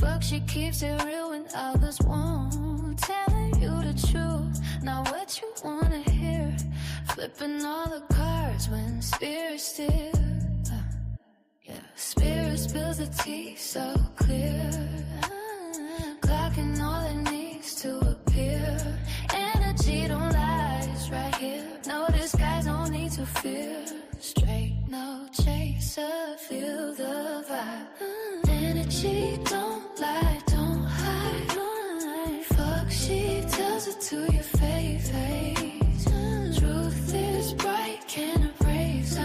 Fuck, she keeps it real when others won't. Telling you the truth, not what you wanna hear. Flipping all the cards when spirit still. Yeah, spirit spills the tea so clear. Clocking all it needs to appear. Energy don't lie, it's right here. No disguise, no need to fear. Straight, no chaser, feel the vibe. Energy don't lie, don't hide. Fuck, she tells it to your face. Truth is bright, can't erase.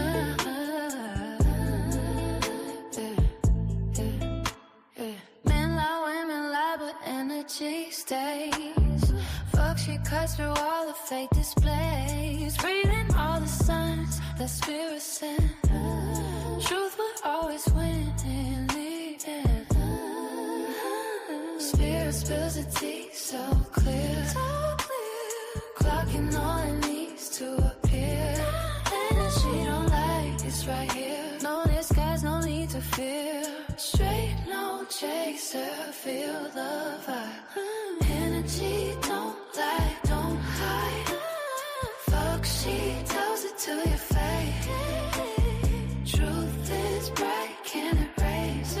Men lie, women lie, but energy stays. Fuck, she cuts through all the fake displays. Reading all the signs that spirit sent. Truth will always win in the end. Spirit spills the tea so clear. Clocking all it needs to appear. Energy don't lie, it's right here. No disguise, no need to fear. Straight, no chaser, feel the vibe. Energy don't lie, don't hide. Fuck, she tells it to your face. Truth is bright, can't erase.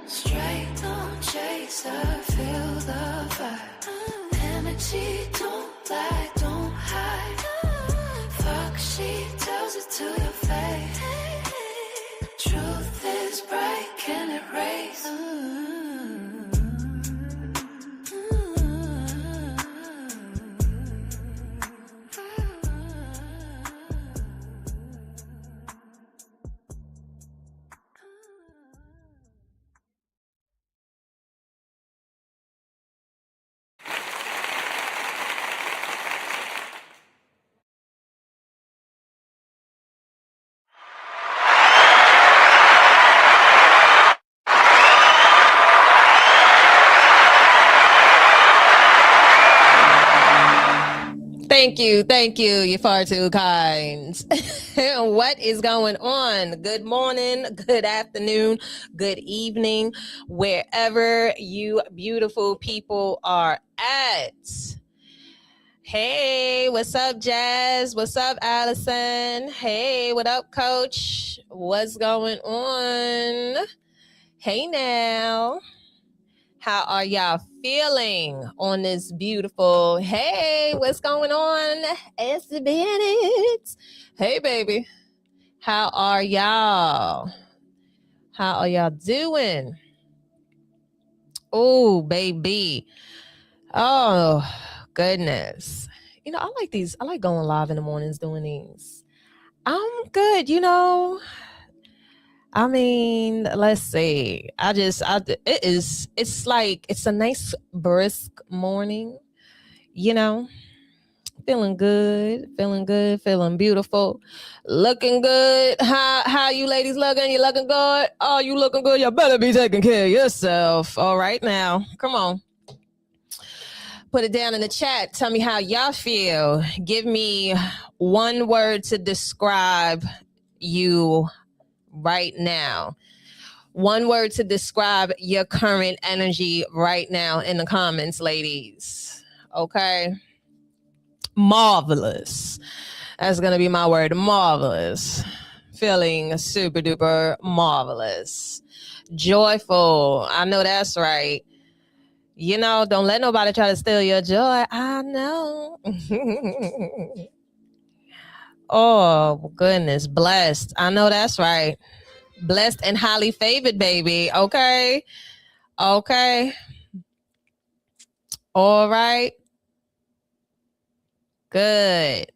Straight, don't chase her, feel the vibe. Energy don't lie, don't hide. Fuck, she tells it to your face. Truth is bright, can't erase. Thank you. Thank you. You're far too kind. What is going on? Good morning, good afternoon, good evening, wherever you beautiful people are at. Hey, what's up, Jazz? What's up, Allison? Hey, what up, Coach? What's going on? Hey now. How are y'all feeling on this beautiful, hey, what's going on? It's Bennett. Hey, baby. How are y'all? How are y'all doing? Oh, baby. Oh, goodness. You know, I like these. I like going live in the mornings doing these. I'm good, you know. I mean, let's see. It's a nice brisk morning, you know, feeling good, feeling beautiful, looking good. How you ladies looking? You looking good? Oh, you looking good? You better be taking care of yourself. All right now, come on. Put it down in the chat. Tell me how y'all feel. Give me one word to describe you right now. One word to describe your current energy right now in the comments, ladies. Okay. Marvelous. That's going to be my word. Marvelous. Feeling super duper marvelous. Joyful. I know that's right. You know, don't let nobody try to steal your joy. I know. Oh, goodness. Blessed. I know that's right. Blessed and highly favored, baby. Okay. Okay. All right. Good.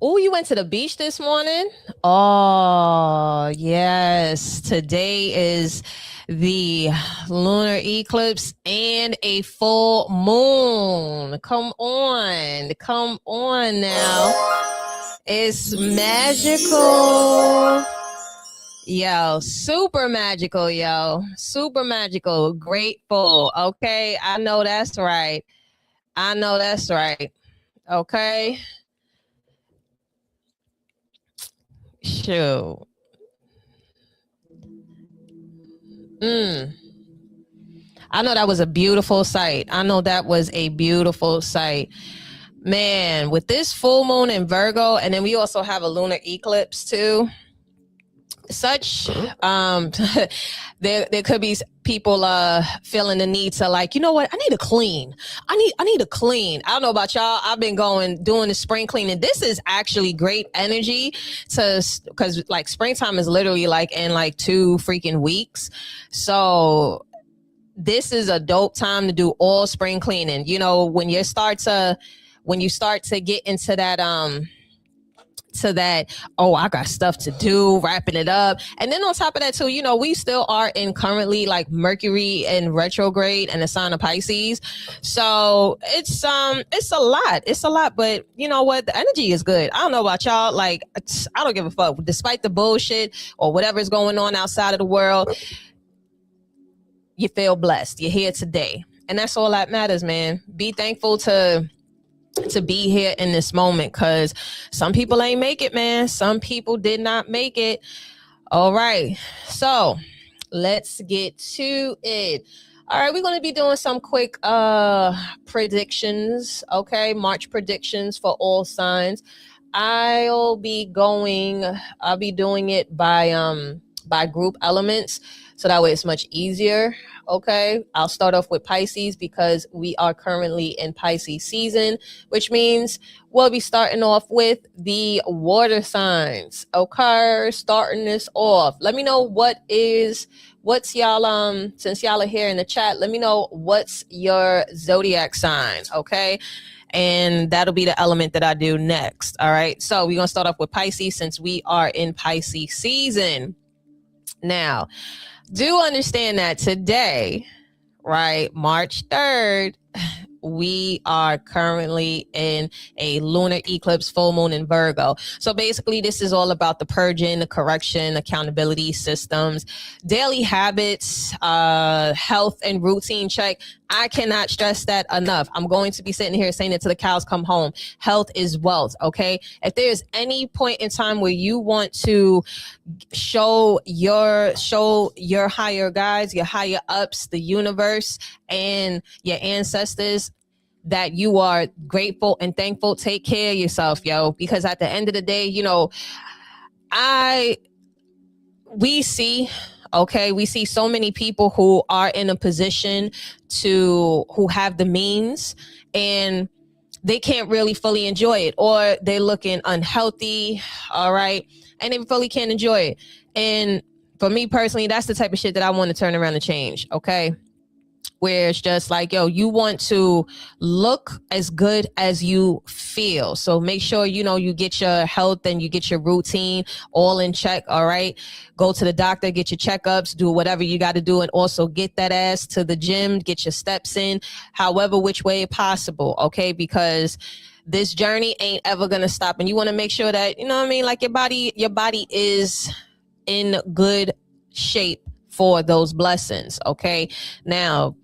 Oh, you went to the beach this morning? Oh, yes. Today is the lunar eclipse and a full moon. Come on now. It's magical. Yo, super magical, yo. Super magical. Grateful. Okay. I know that's right. Okay. Shoot. I know that was a beautiful sight. Man, with this full moon in Virgo, and then we also have a lunar eclipse too. Such there could be people feeling the need to, like, you know what, I need to clean. I need to clean. I don't know about y'all. I've been doing the spring cleaning. This is actually great energy because like springtime is literally like in like 2 freaking weeks. So this is a dope time to do all spring cleaning. You know, when you start to get into that oh, I got stuff to do, wrapping it up. And then on top of that too, you know, we still are in currently like Mercury in retrograde and the sign of Pisces. So it's a lot, but you know what? The energy is good. I don't know about y'all. Like, I don't give a fuck. Despite the bullshit or whatever is going on outside of the world, you feel blessed. You're here today. And that's all that matters, man. Be thankful to be here in this moment, because some people ain't make it, man. Some people did not make it. All right, so let's get to it. All right, we're going to be doing some quick predictions. Okay, March predictions for all signs. I'll be doing it by group elements, so that way it's much easier. Okay, I'll start off with Pisces because we are currently in Pisces season, which means we'll be starting off with the water signs. Okay, starting this off. Let me know what's y'all, since y'all are here in the chat, let me know what's your zodiac sign. Okay, and that'll be the element that I do next. All right, so we're gonna start off with Pisces since we are in Pisces season. Now, do understand that today, right, March 3rd, we are currently in a lunar eclipse, full moon in Virgo. So basically, this is all about the purging, the correction, accountability systems, daily habits, health and routine check. I cannot stress that enough. I'm going to be sitting here saying it till the cows come home. Health is wealth, okay? If there's any point in time where you want to show your higher guides, your higher ups, the universe, and your ancestors that you are grateful and thankful, take care of yourself, yo. Because at the end of the day, you know, we see so many people who are in a position who have the means, and they can't really fully enjoy it, or they're looking unhealthy, all right, and they fully can't enjoy it. And for me personally, that's the type of shit that I want to turn around and change, okay? Where it's just like, yo, you want to look as good as you feel. So make sure, you know, you get your health and you get your routine all in check, all right? Go to the doctor, get your checkups, do whatever you got to do, and also get that ass to the gym, get your steps in, however which way possible, okay? Because this journey ain't ever going to stop. And you want to make sure that, you know what I mean, like your body is in good shape for those blessings, okay? Now,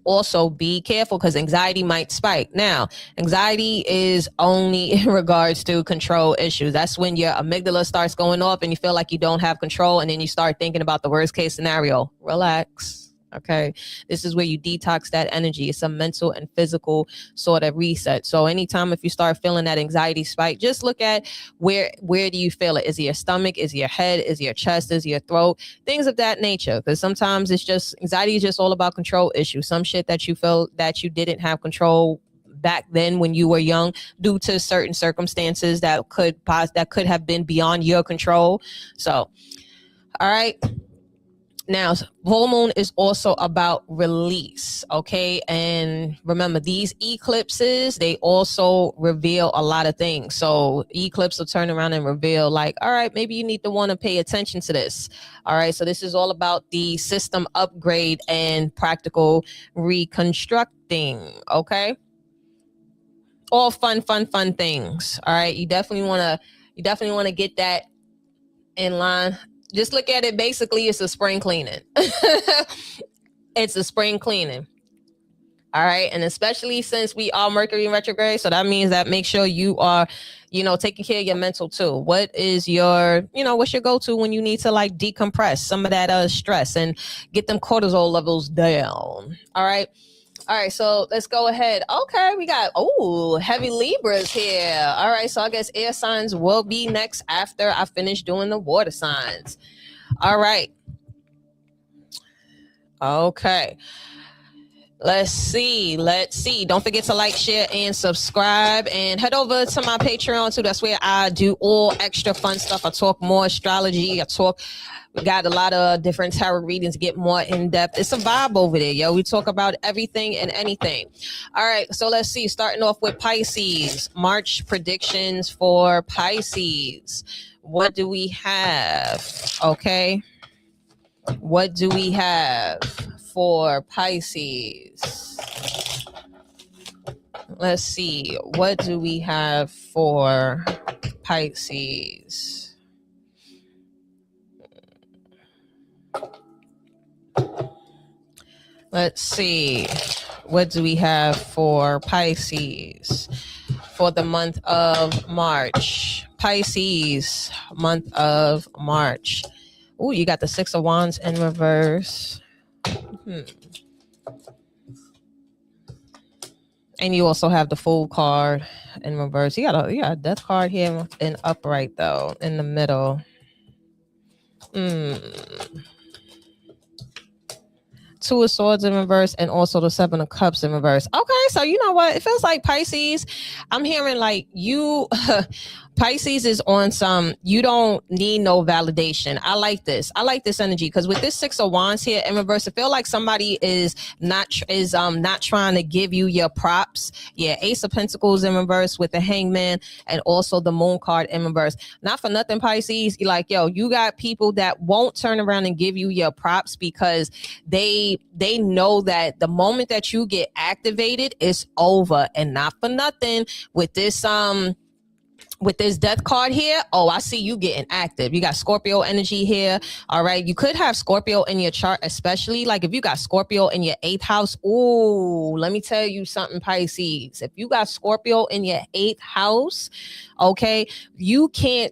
also be careful, because anxiety might spike. Now, anxiety is only in regards to control issues. That's when your amygdala starts going off and you feel like you don't have control, and then you start thinking about the worst case scenario. Relax. Okay, this is where you detox that energy. It's a mental and physical sort of reset. So anytime if you start feeling that anxiety spike, just look at where do you feel it? Is it your stomach? Is it your head? Is it your chest? Is it your throat? Things of that nature. Because sometimes it's just, anxiety is just all about control issues. Some shit that you feel that you didn't have control back then when you were young, due to certain circumstances that could have been beyond your control. So, all right. Now, full moon is also about release, okay? And remember, these eclipses, they also reveal a lot of things. So eclipse will turn around and reveal like, all right, maybe you need to want to pay attention to this. All right, so this is all about the system upgrade and practical reconstructing, okay? All fun things. All right, you definitely want to get that in line. Just look at it. Basically, it's a spring cleaning. It's a spring cleaning. All right. And especially since we are Mercury in retrograde. So that means that make sure you are, taking care of your mental too. What is your, what's your go-to when you need to like decompress some of that stress and get them cortisol levels down? All right. All right, so let's go ahead. Okay, we got, heavy Libras here. All right, so I guess air signs will be next after I finish doing the water signs. All right. Okay. Let's see. Don't forget to like, share, and subscribe. And head over to my Patreon too. That's where I do all extra fun stuff. I talk more astrology. We got a lot of different tarot readings to get more in depth. It's a vibe over there, yo. We talk about everything and anything. All right, so let's see. Starting off with Pisces. March predictions for Pisces. What do we have? Okay. What do we have for Pisces? Let's see. What do we have for Pisces? Let's see. What do we have for Pisces for the month of March? Pisces, month of March. Oh, you got the Six of Wands in reverse. And you also have the Fool card in reverse. You got a Death card here in upright though, in the middle. Two of Swords in reverse and also the Seven of Cups in reverse. Okay, so you know what? It feels like Pisces. I'm hearing like you, Pisces is on some, you don't need no validation. I like this energy because with this Six of Wands here in reverse, I feel like somebody is not trying to give you your props. Yeah, Ace of Pentacles in reverse with the Hangman and also the Moon card in reverse. Not for nothing, Pisces. You're like, yo, you got people that won't turn around and give you your props because they know that the moment that you get activated, it's over. And not for nothing with this Death card here, I see you getting active. You got Scorpio energy here. All right. You could have Scorpio in your chart, especially like if you got Scorpio in your 8th house. Ooh, let me tell you something, Pisces. If you got Scorpio in your 8th house, okay, you can't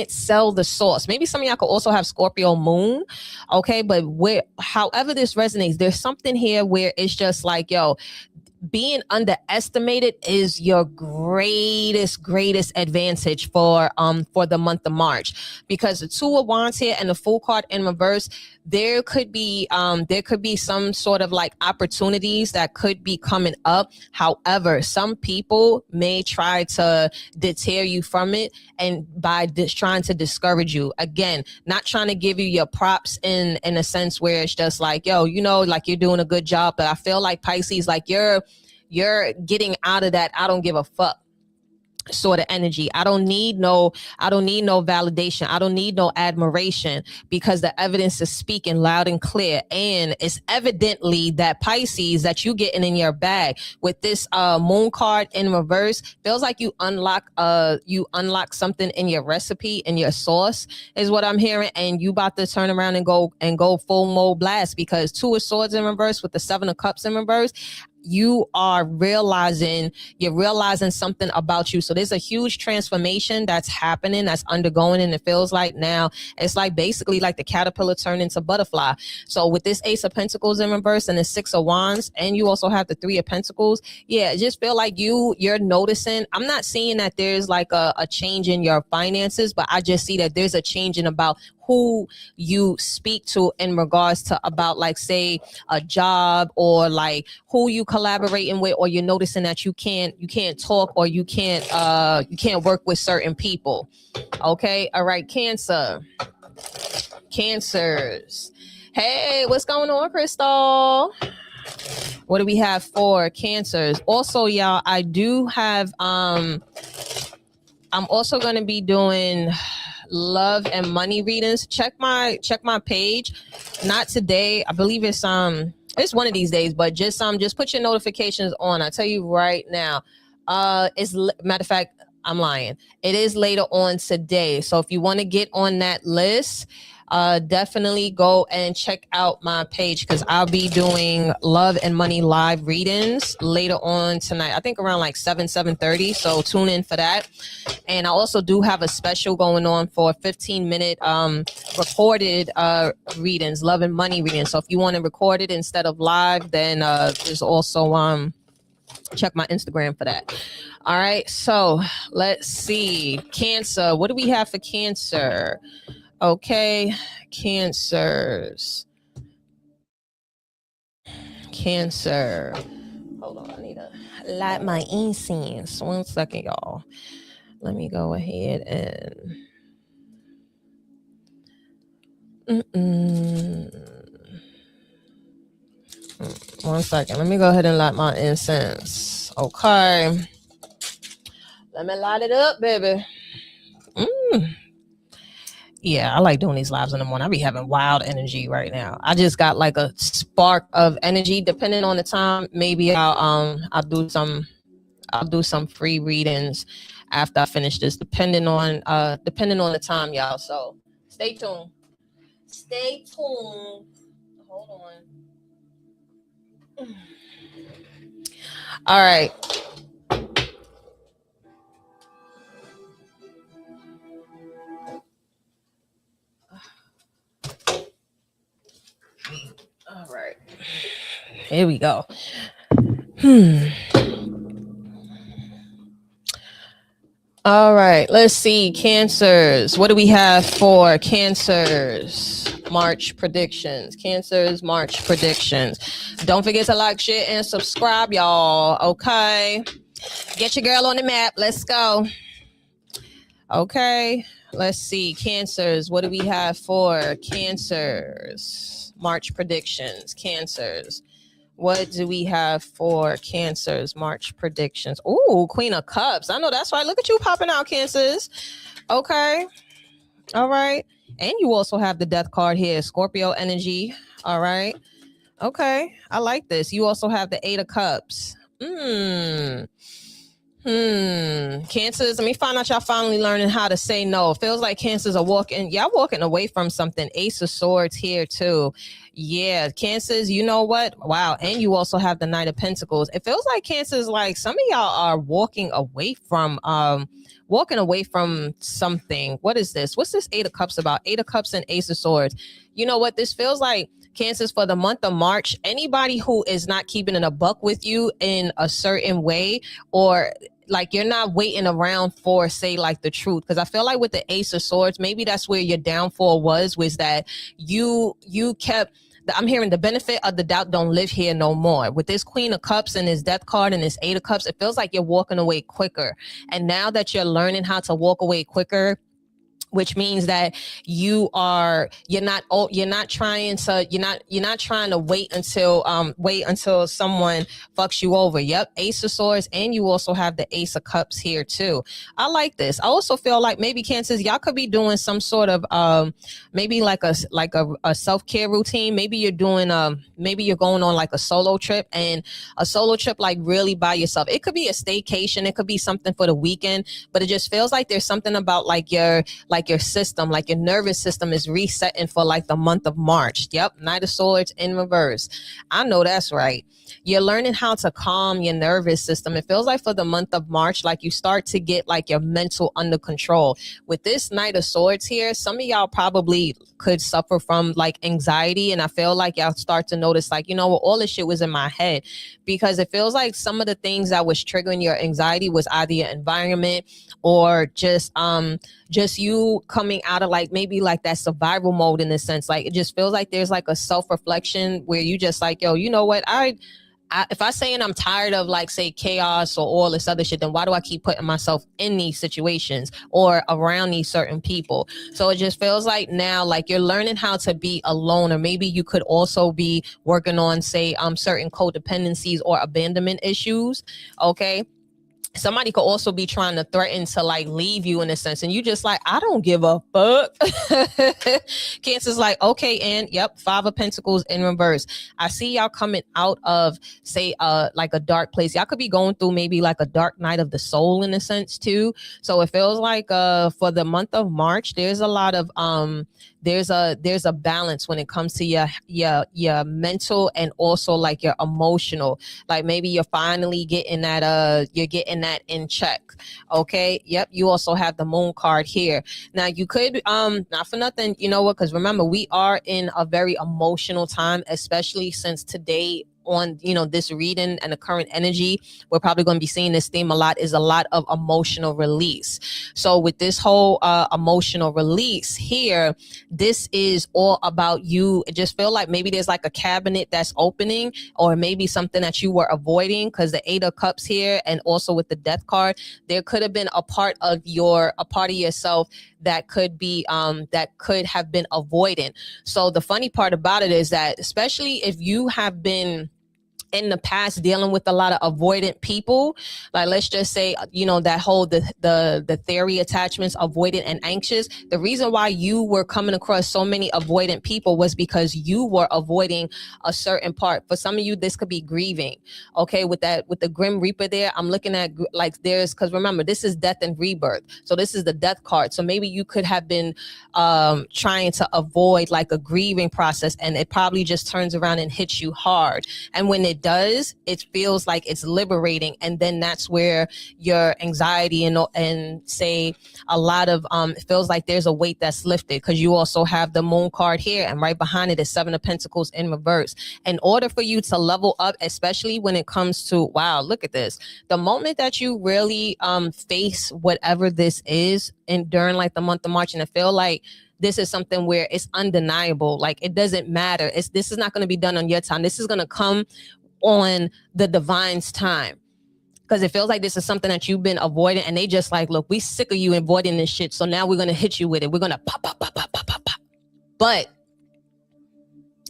sell the sauce. Maybe some of y'all could also have Scorpio moon. Okay. But however this resonates, there's something here where it's just like, yo, being underestimated is your greatest advantage for the month of March, because the Two of Wands here and the Fool card in reverse, there could be some sort of like opportunities that could be coming up. However, some people may try to deter you from it and by trying to discourage you. Again, not trying to give you your props in a sense where it's just like, yo, like you're doing a good job. But I feel like Pisces, like you're getting out of that I don't give a fuck sort of energy. I don't need no validation. I don't need no admiration, because the evidence is speaking loud and clear. And it's evidently that Pisces that you getting in your bag with this Moon card in reverse feels like you unlock something in your recipe, in your sauce is what I'm hearing. And you about to turn around and go full mode blast, because Two of Swords in reverse with the Seven of Cups in reverse, you're realizing something about you. So there's a huge transformation that's happening, that's undergoing, and it feels like now it's like basically like the caterpillar turned into butterfly. So with this Ace of Pentacles in reverse and the Six of Wands, and you also have the Three of Pentacles, yeah, it just feel like you're noticing. I'm not seeing that there's like a change in your finances, but I just see that there's a change in about who you speak to in regards to about like say a job, or like who you collaborating with, or you're noticing that you can't talk, or you can't work with certain people. Okay. All right. Cancers. Hey, what's going on, Crystal? What do we have for cancers? Also, y'all, I do have I'm also going to be doing love and money readings. Check my page. Not today. I believe it's one of these days, but just put your notifications on. I tell you right now. It's matter of fact, I'm lying. It is later on today. So if you want to get on that list, definitely go and check out my page because I'll be doing love and money live readings later on tonight. I think around like 7:30. So tune in for that. And I also do have a special going on for 15-minute recorded readings, love and money readings. So if you want to record it instead of live, then there's also check my Instagram for that. All right, so let's see. Cancer. What do we have for Cancer? Okay, Cancers. Cancer. Hold on, I need to light my incense. 1 second, y'all. Let me go ahead and 1 second. Let me go ahead and light my incense. Okay. Let me light it up, baby. Yeah, I like doing these lives in the morning. I be having wild energy right now. I just got like a spark of energy. Depending on the time, maybe I'll do some free readings after I finish this, depending on the time, y'all. So stay tuned. Hold on. All right. All right. Here we go. All right, let's see. Cancers. What do we have for Cancers? March predictions. Cancers, March predictions. Don't forget to like, share, and subscribe, y'all. Okay. Get your girl on the map. Let's go. Okay. Let's see. Cancers. What do we have for Cancers? March predictions. Cancers. What do we have for Cancers? March predictions. Ooh, Queen of Cups. I know that's right. Look at you popping out, Cancers. Okay. All right. And you also have the Death card here. Scorpio energy. All right. Okay. I like this. You also have the 8 of Cups. Cancers, let me find out y'all finally learning how to say no. It feels like Cancers are y'all walking away from something. Ace of Swords here too. Yeah, Cancers, you know what? Wow. And you also have the Knight of Pentacles. It feels like Cancers, like some of y'all are walking away from something. What is this? What's this 8 of Cups about? 8 of Cups and Ace of Swords. You know what? This feels like Cancers for the month of March. Anybody who is not keeping it a buck with you in a certain way, or like you're not waiting around for, say, like the truth, because I feel like with the Ace of Swords, maybe that's where your downfall was that you kept, I'm hearing the benefit of the doubt don't live here no more. With this Queen of Cups and this Death card and this 8 of Cups, it feels like you're walking away quicker. And now that you're learning how to walk away quicker, which means that you're not trying to wait until someone fucks you over. Yep, Ace of Swords, and you also have the Ace of Cups here too. I like this. I also feel like maybe Cancers, y'all could be doing some sort of maybe like a self-care routine. Maybe you're doing maybe you're going on like a solo trip, and a solo trip like really by yourself. It could be a staycation, it could be something for the weekend, but it just feels like there's something about like your system, like your nervous system is resetting for like the month of March. Yep, Knight of Swords in reverse. I know that's right. You're learning how to calm your nervous system. It feels like for the month of March, like you start to get like your mental under control. With this Knight of Swords here, some of y'all probably could suffer from like anxiety, and I feel like y'all start to notice like, you know what, all this shit was in my head, because it feels like some of the things that was triggering your anxiety was either your environment or just you coming out of like maybe like that survival mode in a sense. Like it just feels like there's like a self-reflection where you just like, yo, you know what, if I saying I'm tired of like say chaos or all this other shit, then why do I keep putting myself in these situations or around these certain people? So it just feels like now like you're learning how to be alone, or maybe you could also be working on say certain codependencies or abandonment issues. Okay. Somebody could also be trying to threaten to like leave you in a sense, and you just like, I don't give a fuck. Cancer's like, okay, and yep, 5 of Pentacles in reverse. I see y'all coming out of say like a dark place. Y'all could be going through maybe like a dark night of the soul in a sense too. So it feels like for the month of March, there's a lot of there's a balance when it comes to your mental and also like your emotional. Like maybe you're finally getting that you're getting that in check. Okay. Yep. You also have the moon card here. Now you could not for nothing, you know what, because remember, we are in a very emotional time, especially since today on, you know, this reading and the current energy, we're probably going to be seeing this theme a lot, is a lot of emotional release. So with this whole emotional release here, this is all about you. It just feel like maybe there's like a cabinet that's opening, or maybe something that you were avoiding, because the 8 of Cups here and also with the Death card, there could have been a part of yourself that could be that could have been avoidant. So the funny part about it is that, especially if you have been in the past dealing with a lot of avoidant people, like let's just say, you know, that whole the theory attachments, avoidant and anxious, the reason why you were coming across so many avoidant people was because you were avoiding a certain part. For some of you, this could be grieving. Okay, with the Grim Reaper there, I'm looking at like there's, because remember, this is death and rebirth, so this is the Death card. So maybe you could have been trying to avoid like a grieving process, and it probably just turns around and hits you hard. And when it does, it feels like it's liberating, and then that's where your anxiety and say a lot of it feels like there's a weight that's lifted, because you also have the moon card here, and right behind it is 7 of Pentacles in reverse. In order for you to level up, especially when it comes to, wow, look at this, the moment that you really face whatever this is and during like the month of March, and I feel like this is something where it's undeniable, like it doesn't matter, this is not going to be done on your time, this is going to come on the divine's time, because it feels like this is something that you've been avoiding, and they just like, look, we sick of you avoiding this shit, so now we're gonna hit you with it, we're gonna pop. But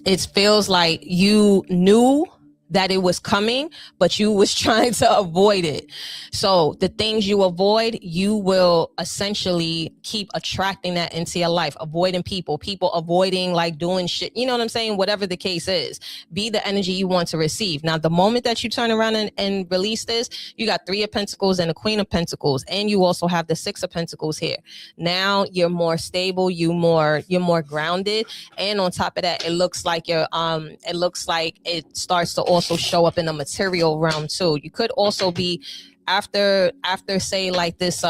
it feels like you knew that it was coming, but you was trying to avoid it. So the things you avoid, you will essentially keep attracting that into your life. Avoiding people avoiding like doing shit, you know what I'm saying? Whatever the case is, be the energy you want to receive. Now, the moment that you turn around and release this, you got 3 of Pentacles and the Queen of Pentacles, and you also have the 6 of Pentacles here. Now you're more stable, you're more grounded, and on top of that, it looks like it starts to also show up in the material realm too. You could also be after say like this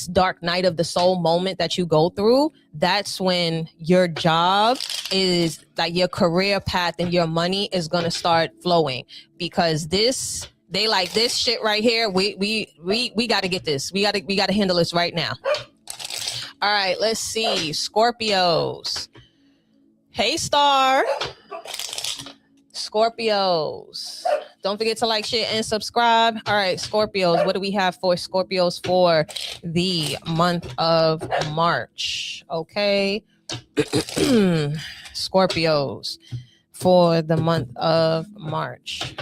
dark night of the soul moment that you go through, that's when your job is like your career path and your money is going to start flowing, because they like this shit right here. We got to get this. We got to handle this right now. All right, let's see. Scorpios. Hey, Star. Scorpios, don't forget to like, share, and subscribe. All right, Scorpios, what do we have for Scorpios for the month of March? Okay. Scorpios for the month of March.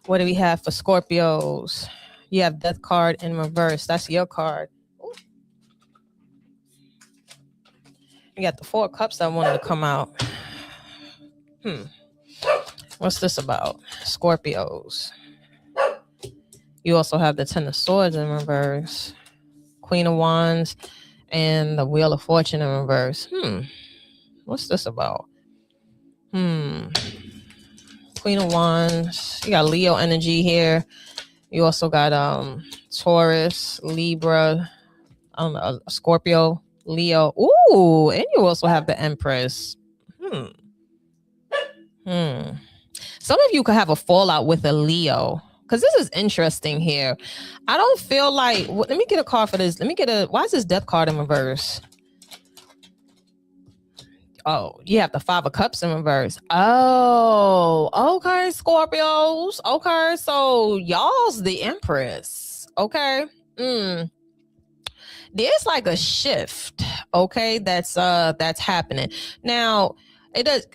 What do we have for Scorpios? You have Death card in reverse. That's your card. Ooh. You got the 4 of Cups that wanted to come out. What's this about? Scorpios. You also have the 10 of Swords in reverse, Queen of Wands, and the Wheel of Fortune in reverse. What's this about? Queen of Wands. You got Leo energy here. You also got Taurus, Libra, Scorpio, Leo. Ooh, and you also have the Empress. Some of you could have a fallout with a Leo, because this is interesting here. I don't feel like, let me get a card for this. Why is this Death card in reverse? Oh, you have the Five of Cups in reverse. Oh, okay, Scorpios. Okay, so y'all's the Empress. Okay. There's like a shift, okay, that's happening. Now, it does,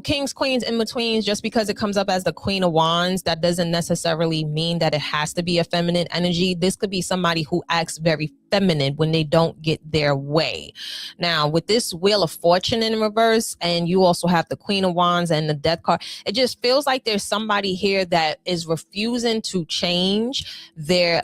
kings, queens, in betweens, just because it comes up as the Queen of Wands, that doesn't necessarily mean that it has to be a feminine energy. This could be somebody who acts very feminine when they don't get their way. Now, with this Wheel of Fortune in reverse, and you also have the Queen of Wands and the Death card, it just feels like there's somebody here that is refusing to change their,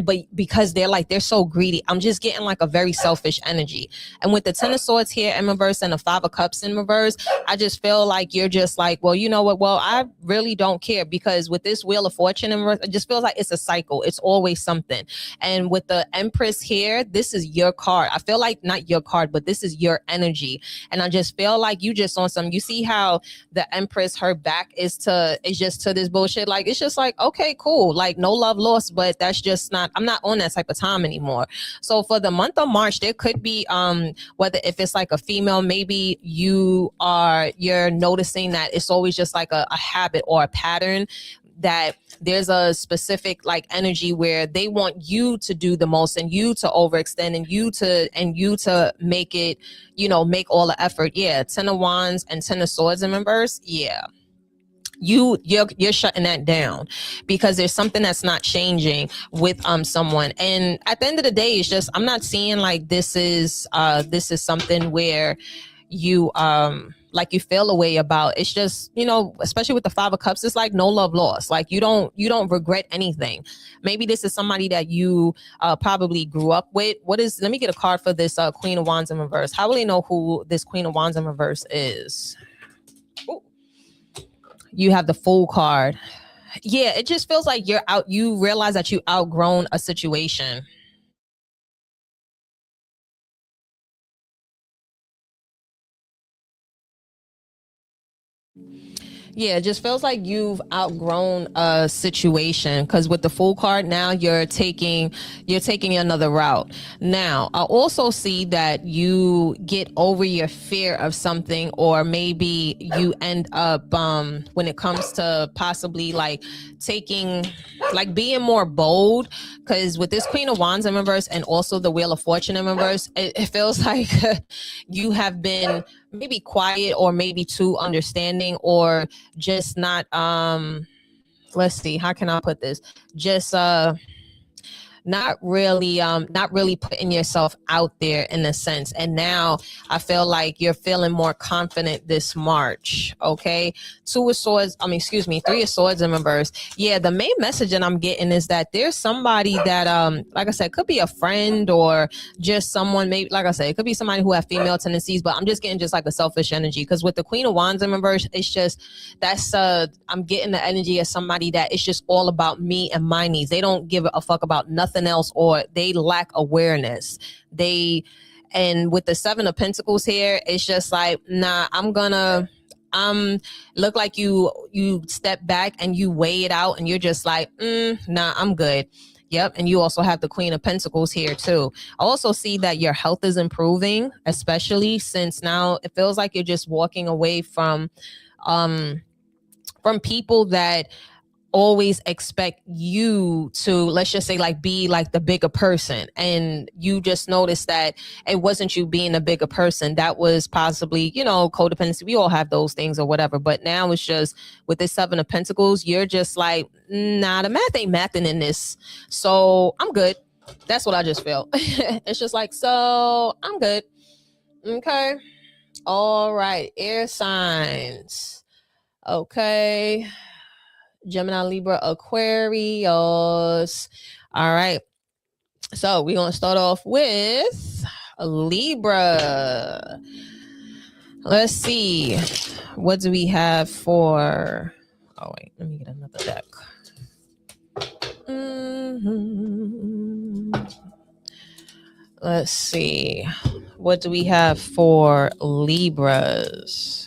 but because they're so greedy. I'm just getting like a very selfish energy. And with the Ten of Swords here in reverse and the Five of Cups in reverse, I just feel like you're just like, well, you know what? Well, I really don't care, because with this Wheel of Fortune in reverse, it just feels like it's a cycle. It's always something. And with the Empress here, this is your card. I feel like not your card, but this is your energy. And I just feel like you just on some, you see how the Empress, her back is just to this bullshit. Like, it's just like, okay, cool. Like, no love lost, but that's just not, I'm not on that type of time anymore. So for the month of March, there could be, whether if it's like a female, maybe you're noticing that it's always just like a habit or a pattern, that there's a specific like energy where they want you to do the most and you to overextend and you to make it, make all the effort. Yeah, Ten of Wands and Ten of Swords in reverse. Yeah. You're shutting that down, because there's something that's not changing with someone. And at the end of the day, it's just, I'm not seeing like this is something where you like you feel a way about. It's just, especially with the Five of Cups, it's like no love lost. Like you don't regret anything. Maybe this is somebody that you probably grew up with. Let me get a card for this Queen of Wands in reverse. How will you know who this Queen of Wands in reverse is? Ooh. You have the Fool card. Yeah, it just feels like you realize that you outgrown a situation. Yeah, it just feels like you've outgrown a situation, because with the Fool card, now you're taking another route. Now, I also see that you get over your fear of something, or maybe you end up when it comes to possibly like being more bold, because with this Queen of Wands in reverse and also the Wheel of Fortune in reverse, it feels like you have been maybe quiet, or maybe too understanding, or just not let's see, how can I put this, just not really putting yourself out there in a sense. And now I feel like you're feeling more confident this March. Okay, Three of Swords in reverse. Yeah, the main message that I'm getting is that there's somebody that like I said, could be a friend or just someone, maybe like I said, it could be somebody who have female tendencies, but I'm just getting just like a selfish energy, because with the Queen of Wands in reverse, it's just I'm getting the energy of somebody that it's just all about me and my needs. They don't give a fuck about nothing else, or they lack awareness. And with the Seven of Pentacles here, it's just like, nah, look like you step back and you weigh it out, and you're just like, nah, I'm good. Yep. And you also have the Queen of Pentacles here too. I also see that your health is improving, especially since now it feels like you're just walking away from people that always expect you to, let's just say, like, be like the bigger person, and you just notice that it wasn't you being a bigger person. That was possibly, codependency. We all have those things or whatever, but now it's just with this Seven of Pentacles, you're just like, nah, the math ain't mathing in this, so I'm good. That's what I just feel. It's just like, so I'm good. Okay, all right, air signs. Okay, Gemini, Libra, Aquarius. All right. So we're going to start off with Libra. Let's see. What do we have for... Oh, wait. Let me get another deck. Let's see. What do we have for Libras?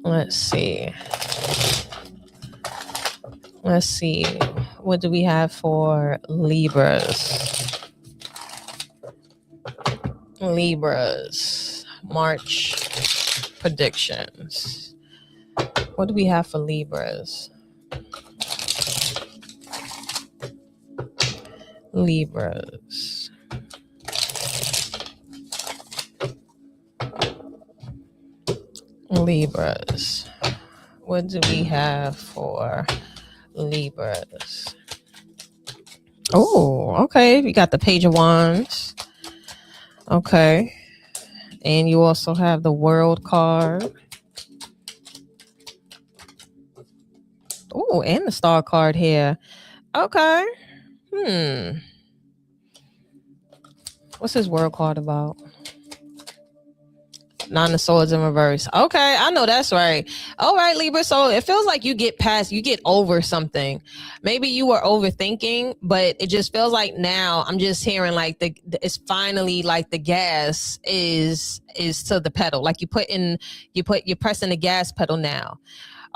Let's see. What do we have for Libras? Libras, March predictions. What do we have for Libras? Libras. Libras. What do we have for Libras? Oh, okay. We got the Page of Wands. Okay. And you also have the World card. Oh, and the Star card here. Okay. What's this World card about? Nine of Swords in reverse. Okay, I know that's right. All right, Libra. So it feels like you get over something. Maybe you were overthinking, but it just feels like now I'm just hearing like it's finally like the gas is to the pedal. Like you're pressing the gas pedal now.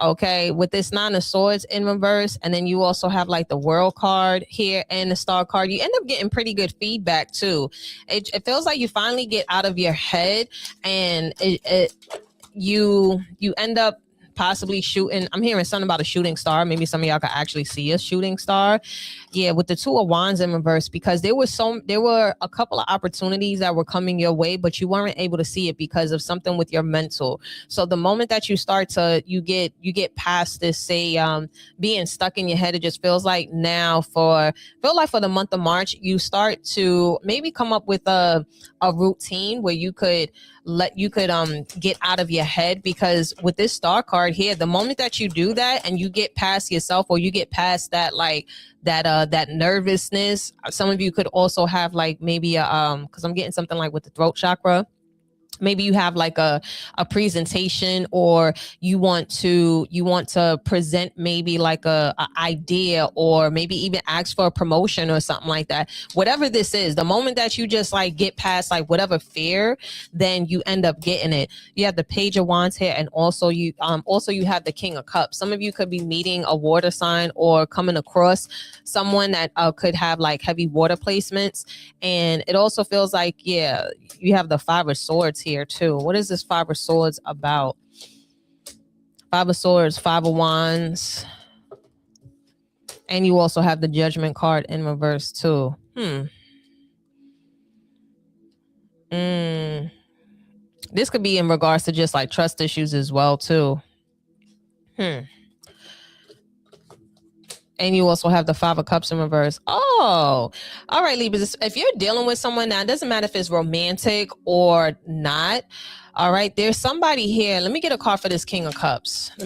Okay, with this Nine of Swords in reverse, and then you also have like the World card here and the Star card. You end up getting pretty good feedback too. It feels like you finally get out of your head, and you end up possibly shooting. I'm hearing something about a shooting star. Maybe some of y'all could actually see a shooting star. Yeah, with the Two of Wands in reverse, because there were a couple of opportunities that were coming your way, but you weren't able to see it because of something with your mental. So the moment that you start to you get past this, say, being stuck in your head, it just feels like now for the month of March, you start to maybe come up with a routine where you could get out of your head, because with this Star card here, the moment that you do that and you get past yourself, or you get past that that nervousness, some of you could also have like maybe because I'm getting something like with the throat chakra. Maybe you have like a presentation, or you want to present maybe like a idea, or maybe even ask for a promotion or something like that. Whatever this is, the moment that you just like get past like whatever fear, then you end up getting it. You have the Page of Wands here, and also you have the King of Cups. Some of you could be meeting a water sign or coming across someone that could have like heavy water placements. And it also feels like, yeah, you have the Five of Swords here too. What is this Five of Swords about? Five of Swords, Five of Wands. And you also have the Judgment card in reverse too. This could be in regards to just like trust issues as well too. And you also have the Five of Cups in reverse. Oh, all right, Libras. If you're dealing with someone now, it doesn't matter if it's romantic or not. All right, there's somebody here. Let me get a card for this King of Cups. Now,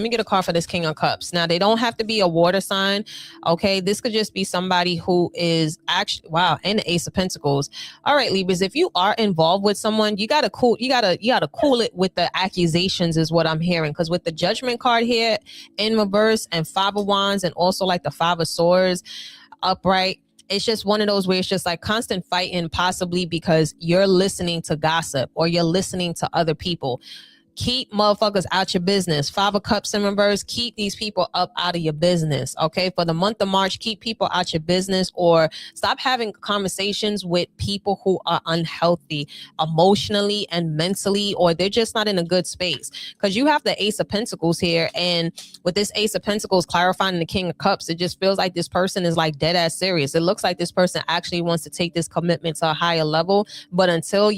they don't have to be a water sign. Okay, this could just be somebody who is actually, wow, and the Ace of Pentacles. All right, Libras, if you are involved with someone, you gotta cool it with the accusations, is what I'm hearing. Because with the Judgment card here in reverse, and Five of Wands, and also like the Five of Swords upright, it's just one of those where it's just like constant fighting, possibly because you're listening to gossip or you're listening to other people. Keep motherfuckers out your business. Five of Cups in reverse, keep these people up out of your business. Okay, for the month of March, keep people out your business, or stop having conversations with people who are unhealthy emotionally and mentally, or they're just not in a good space. Because you have the Ace of Pentacles here, and with this Ace of Pentacles clarifying the King of Cups, it just feels like this person is like dead ass serious. It looks like this person actually wants to take this commitment to a higher level, but until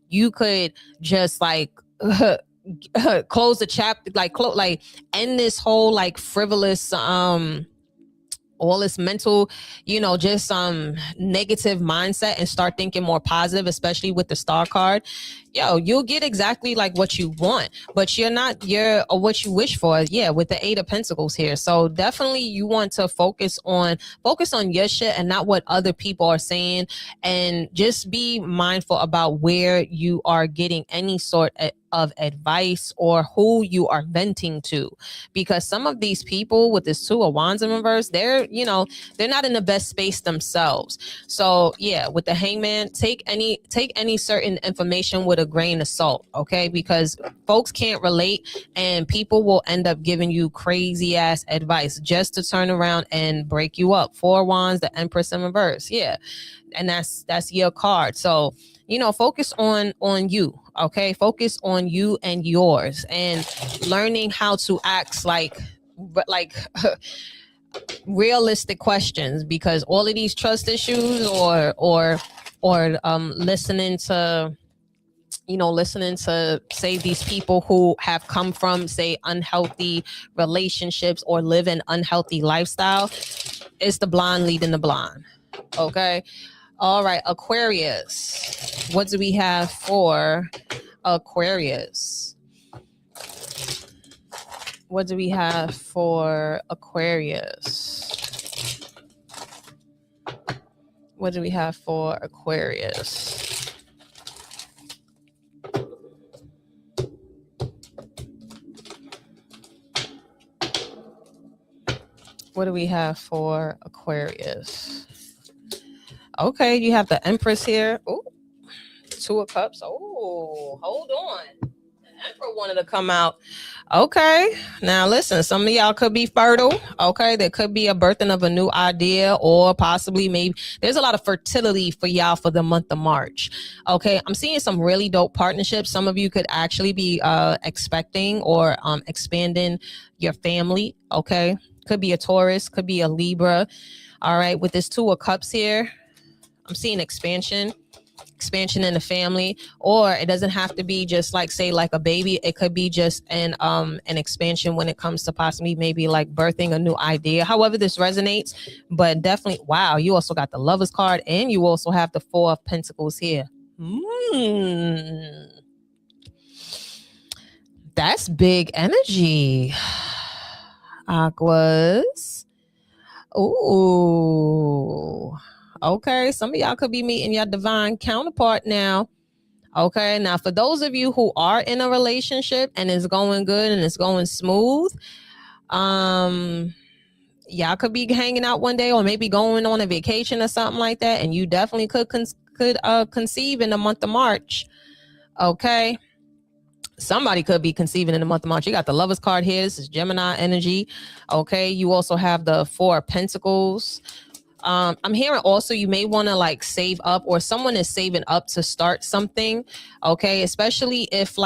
you could just like close the chapter, like end this whole like frivolous all this mental, just negative mindset, and start thinking more positive, especially with the Star card. You'll get exactly like what you want, but or what you wish for. Yeah, with the Eight of Pentacles here. So definitely you want to focus on your shit and not what other people are saying, and just be mindful about where you are getting any sort of advice or who you are venting to, because some of these people with this 2 of Wands in reverse, they're not in the best space themselves. So yeah, with the Hangman, take any certain information with a grain of salt, okay? Because folks can't relate, and people will end up giving you crazy ass advice just to turn around and break you up. 4 Wands, the Empress in reverse, yeah, and that's your card. So focus on you, okay? Focus on you and yours, and learning how to ask like realistic questions, because all of these trust issues or listening to say these people who have come from, say, unhealthy relationships or live an unhealthy lifestyle, it's the blind leading the blind, okay? All right, Aquarius. What do we have for Aquarius? What do we have for Aquarius? What do we have for Aquarius? What do we have for Aquarius? Okay, you have the Empress here. Oh, 2 of Cups. Oh, hold on. The Emperor wanted to come out. Okay, now listen, some of y'all could be fertile. Okay, there could be a birthing of a new idea, or possibly maybe there's a lot of fertility for y'all for the month of March. Okay, I'm seeing some really dope partnerships. Some of you could actually be expecting or expanding your family. Okay, could be a Taurus, could be a Libra. All right, with this 2 of Cups here, I'm seeing expansion in the family, or it doesn't have to be just like, say, like a baby. It could be just an expansion when it comes to possibly maybe like birthing a new idea. However this resonates, but definitely, wow, you also got the Lovers card, and you also have the 4 of Pentacles here. That's big energy, Aquas. Ooh. Okay, some of y'all could be meeting your divine counterpart now. Okay, now for those of you who are in a relationship and it's going good and it's going smooth, y'all could be hanging out one day, or maybe going on a vacation or something like that, and you definitely could conceive in the month of March. Okay, somebody could be conceiving in the month of March. You got the Lovers card here. This is Gemini energy. Okay, you also have the 4 of Pentacles. I'm hearing also you may want to like save up, or someone is saving up to start something. Okay, especially if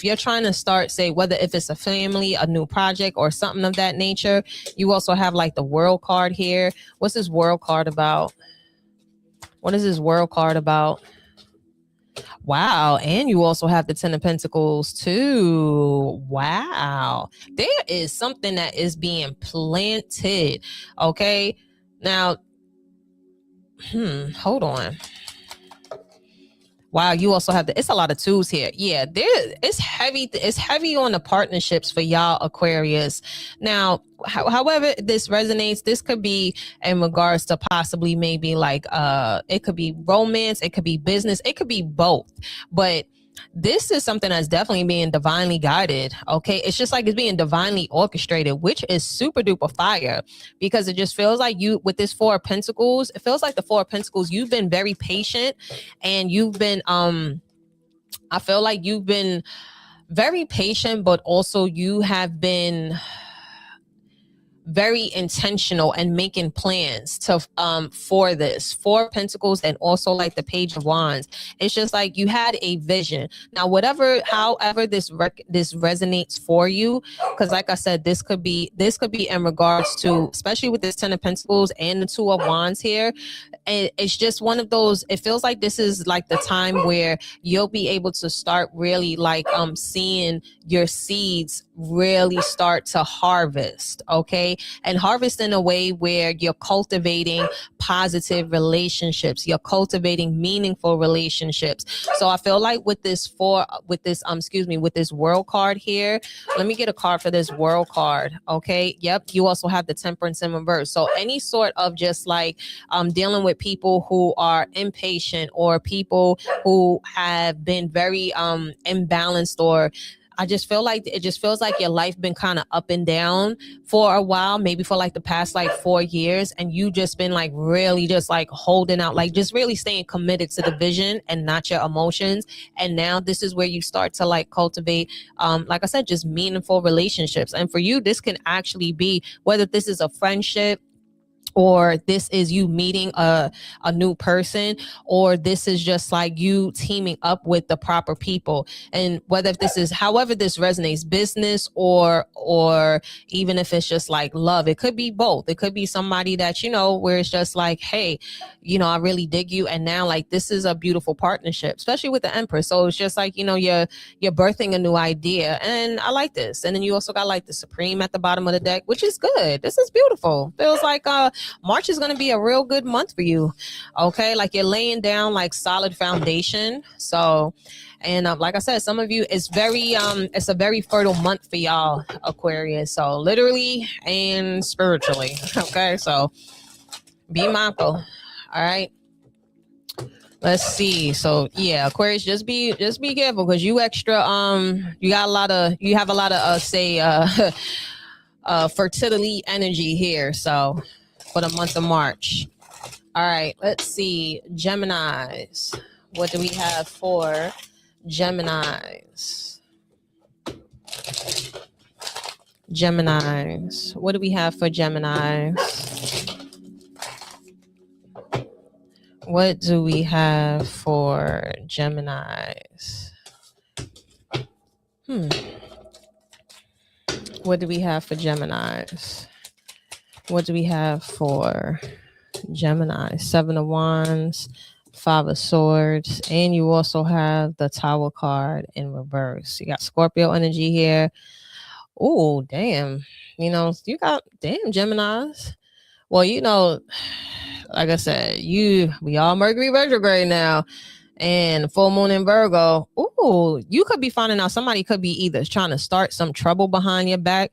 you're trying to start, say, whether if it's a family, a new project, or something of that nature. You also have like the World card here. What's this World card about? What is this World card about? Wow, and you also have the 10 of Pentacles too. Wow, there is something that is being planted. Okay, now hold on. Wow, you also have it's a lot of 2s here. Yeah, it's heavy on the partnerships for y'all Aquarius. Now, however this resonates, this could be in regards to possibly maybe like it could be romance, it could be business, it could be both. But this is something that's definitely being divinely guided. Okay, it's just like it's being divinely orchestrated, which is super duper fire, because it just feels like you, with this 4 of Pentacles, it feels like the 4 of Pentacles, you've been very patient, and you've been I feel like you've been very patient, but also you have been very intentional and making plans to for this 4 of Pentacles, and also like the Page of Wands. It's just like you had a vision. Now, however this resonates for you, because like I said, this could be in regards to, especially with this 10 of Pentacles and the 2 of Wands here. It's just one of those, it feels like this is like the time where you'll be able to start really like seeing your seeds really start to harvest, okay? And harvest in a way where you're cultivating positive relationships, you're cultivating meaningful relationships. So I feel like with this world card here, let me get a card for this world card, okay? Yep, you also have the Temperance in reverse. So any sort of just like dealing with people who are impatient, or people who have been very imbalanced, or I just feel like it just feels like your life been kind of up and down for a while, maybe for like the past like 4 years, and you just been like really just like holding out, like just really staying committed to the vision and not your emotions. And now this is where you start to like cultivate, like I said, just meaningful relationships. And for you, this can actually be whether this is a friendship, or this is you meeting a new person, or this is just like you teaming up with the proper people. And whether if this is however this resonates, business or even if it's just like love, it could be both. It could be somebody that, you know, where it's just like, hey, you know, I really dig you, and now like this is a beautiful partnership, especially with the Empress. So it's just like, you know, you're birthing a new idea, and I like this. And then you also got like the Supreme at the bottom of the deck, which is good. This is beautiful. Feels like March is going to be a real good month for you. Okay. Like you're laying down like solid foundation. So, and like I said, some of you, it's a very fertile month for y'all, Aquarius. So literally and spiritually. Okay. So be mindful. All right. Let's see. So yeah, Aquarius, just be careful, because you extra, you have a lot of fertility energy here. So for the month of March. All right, let's see. Geminis. What do we have for Geminis? Geminis. What do we have for Geminis? What do we have for Geminis? What do we have for Geminis? What do we have for Gemini? 7 of Wands, 5 of Swords, and you also have the Tower card in reverse. You got Scorpio energy here. Oh, damn. You know, you got, damn, Geminis. Well, you know, like I said, we all Mercury retrograde now, and full moon in Virgo. Oh, you could be finding out somebody could be either trying to start some trouble behind your back,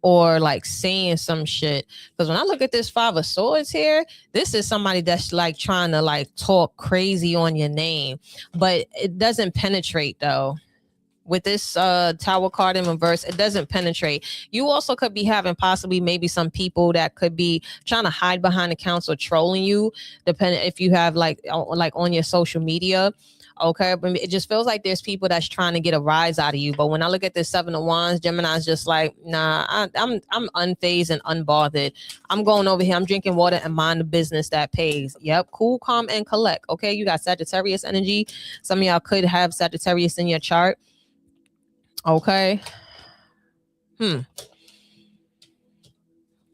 or like saying some shit. Because when I look at this 5 of Swords here, this is somebody that's like trying to like talk crazy on your name, but it doesn't penetrate though. With this Tower card in reverse, it doesn't penetrate. You also could be having possibly maybe some people that could be trying to hide behind accounts or trolling you, depending if you have like on your social media. Okay, but it just feels like there's people that's trying to get a rise out of you. But when I look at this 7 of Wands, Gemini's just like, nah, I'm unfazed and unbothered. I'm going over here. I'm drinking water and mind the business that pays. Yep, cool, calm, and collect. Okay, you got Sagittarius energy. Some of y'all could have Sagittarius in your chart. Okay.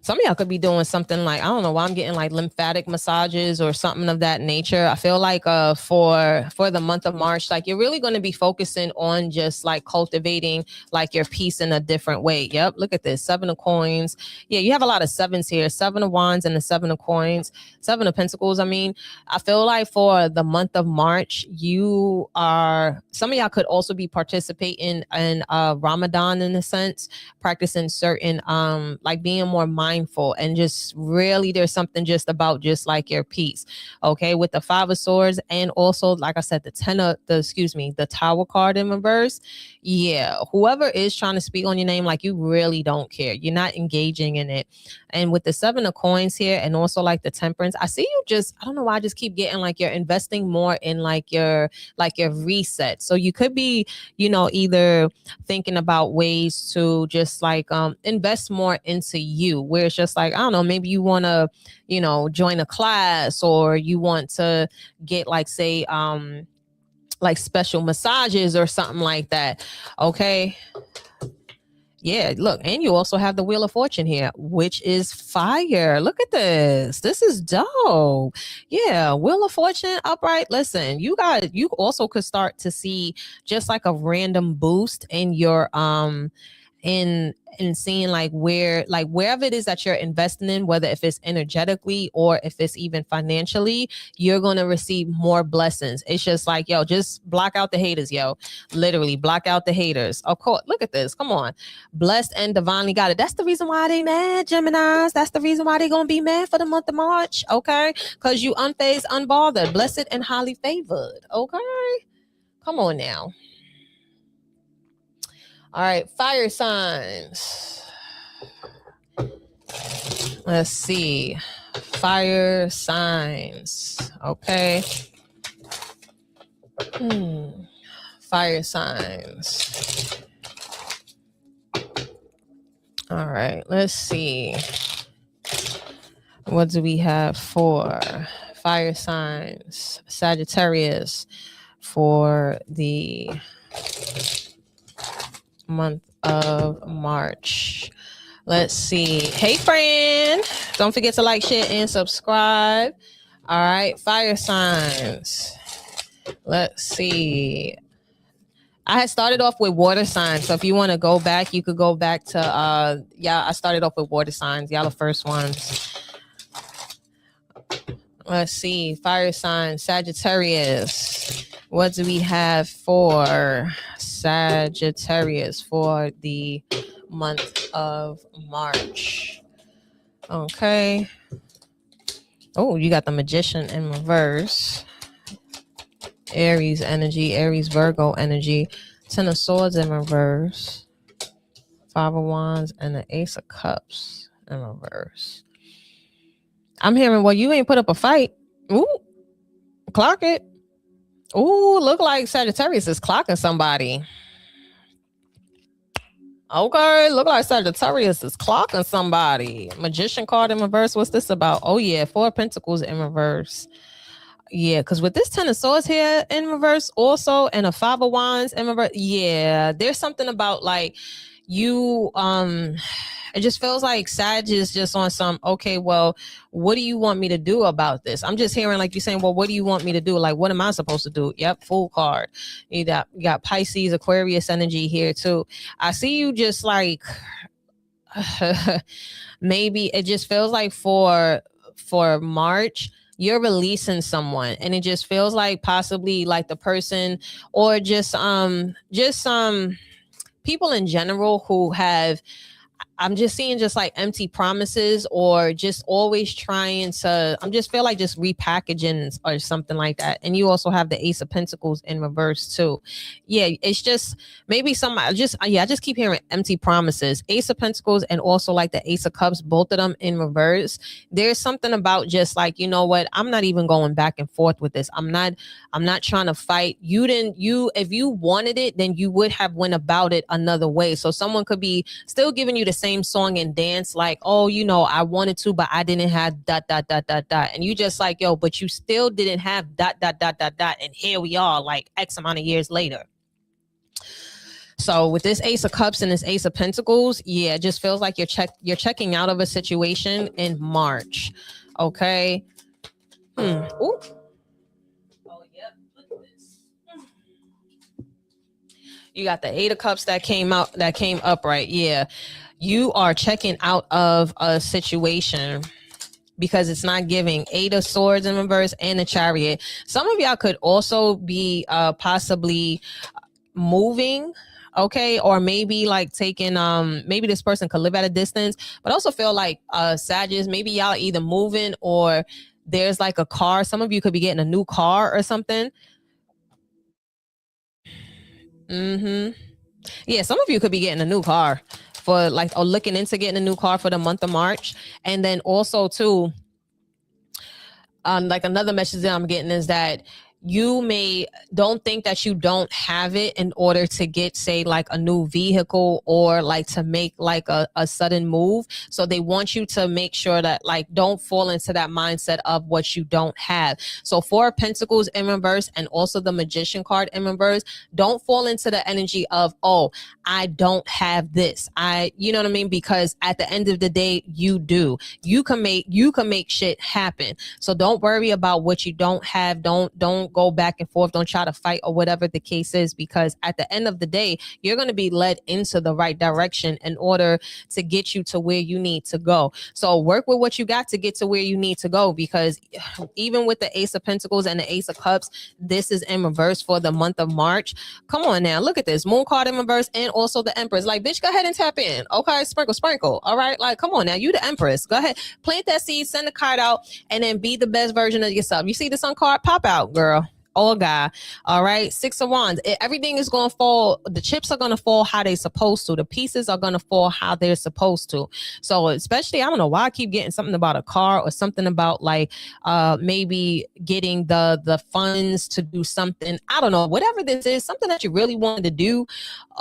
Some of y'all could be doing something like, I don't know why I'm getting like lymphatic massages or something of that nature. I feel like for the month of March, like you're really going to be focusing on just like cultivating like your peace in a different way. Yep. Look at this. 7 of coins. Yeah, you have a lot of sevens here. 7 of wands and the 7 of coins. 7 of pentacles. I mean, I feel like for the month of March, some of y'all could also be participating in Ramadan in a sense, practicing certain like being more mindful, and just really there's something just about just like your peace. Okay, with the 5 of Swords, and also like I said, the Tower card in reverse. Yeah, whoever is trying to speak on your name, like you really don't care, you're not engaging in it. And with the 7 of coins here, and also like the Temperance, I see you just, I don't know why I just keep getting like you're investing more in like your reset. So you could be, you know, either thinking about ways to just like invest more into you, where it's just like, I don't know, maybe you want to, you know, join a class, or you want to get like, say, like special massages or something like that. Okay. Yeah, look, and you also have the Wheel of Fortune here, which is fire. Look at this. This is dope. Yeah, Wheel of Fortune upright. Listen, you also could start to see just like a random boost in your in seeing like wherever it is that you're investing in, whether if it's energetically or if it's even financially, you're going to receive more blessings. It's just like, yo, just block out the haters, yo. Literally block out the haters. Of course, look at this. Come on. Blessed and divinely guided. That's the reason why they mad, Geminis. That's the reason why they going to be mad for the month of March. Okay. Because you unfazed, unbothered, blessed and highly favored. Okay. Come on now. All right, fire signs. Let's see. Fire signs. Okay. Fire signs. All right, let's see. What do we have for fire signs? Sagittarius for the month of March. Let's see. Hey, friend. Don't forget to like, share, and subscribe. All right. Fire signs. Let's see. I had started off with water signs. So if you want to go back, you could go back to, I started off with water signs. Y'all the first ones. Let's see. Fire signs. Sagittarius. What do we have for Sagittarius for the month of March? Okay. Oh, you got the Magician in reverse. Aries energy, Aries Virgo energy. Ten of Swords in reverse. Five of Wands and the Ace of Cups in reverse. I'm hearing, well, you ain't put up a fight. Ooh, clock it. Ooh, look like Sagittarius is clocking somebody. Okay, look like Sagittarius is clocking somebody. Magician card in reverse. What's this about? Oh, yeah, Four of Pentacles in reverse. Yeah, because with this Ten of Swords here in reverse also, and a Five of Wands in reverse, yeah, there's something about like you, it just feels like Sag is just on some, okay, well, what do you want me to do about this? I'm just hearing like you saying, well, what do you want me to do? Like, what am I supposed to do? Yep, Fool card. You got Pisces, Aquarius energy here too. I see you just like, maybe it just feels like for March, you're releasing someone, and it just feels like possibly like the person, or just people in general who have, I'm just seeing just like empty promises, or just always trying to, I'm just feel like just repackaging or something like that. And you also have the Ace of Pentacles in reverse too. Yeah, it's just maybe I just keep hearing empty promises. Ace of Pentacles and also like the Ace of Cups, both of them in reverse. There's something about just like, you know what, I'm not even going back and forth with this. I'm not trying to fight. If you wanted it, then you would have went about it another way. So someone could be still giving you the same song and dance, like, oh, you know, I wanted to, but I didn't have ... And you just like, yo, but you still didn't have ... And here we are like X amount of years later. So with this Ace of Cups and this Ace of Pentacles, yeah, it just feels like you're checking out of a situation in March. Okay. Ooh. Oh, yep. Look at this. You got the Eight of Cups that came up right. Yeah. You are checking out of a situation because it's not giving. Eight of Swords in reverse and the Chariot. Some of y'all could also be possibly moving, okay, or maybe like taking maybe this person could live at a distance, but also feel like Sagittarius, maybe y'all are either moving or there's like a car. Some of you could be getting a new car or something. Yeah, some of you could be getting a new car for like, or looking into getting a new car for the month of March. And then also too, like another message that I'm getting is that you don't think that you don't have it in order to get, say, like a new vehicle or like to make like a sudden move. So they want you to make sure that like don't fall into that mindset of what you don't have. So Four of Pentacles in reverse and also the Magician card in reverse. Don't fall into the energy of, oh, I don't have this. You know what I mean? Because at the end of the day, you do. You can make shit happen. So don't worry about what you don't have. Don't don't go back and forth, don't try to fight or whatever the case is, because at the end of the day, you're going to be led into the right direction in order to get you to where you need to go. So work with what you got to get to where you need to go, because even with the Ace of Pentacles and the Ace of Cups, this is in reverse for the month of March. Come on now, look at this Moon card in reverse and also the Empress. Like, bitch, go ahead and tap in. Okay, sprinkle. All right, like, come on now, you the Empress. Go ahead, plant that seed, send the card out, and then be the best version of yourself. You see the Sun card, pop out, girl. Or guy. All right, Six of Wands. Everything is going to fall. The chips are going to fall how they're supposed to. The pieces are going to fall how they're supposed to. So especially, I don't know why I keep getting something about a car or something about like maybe getting the funds to do something. I don't know, whatever this is, something that you really wanted to do,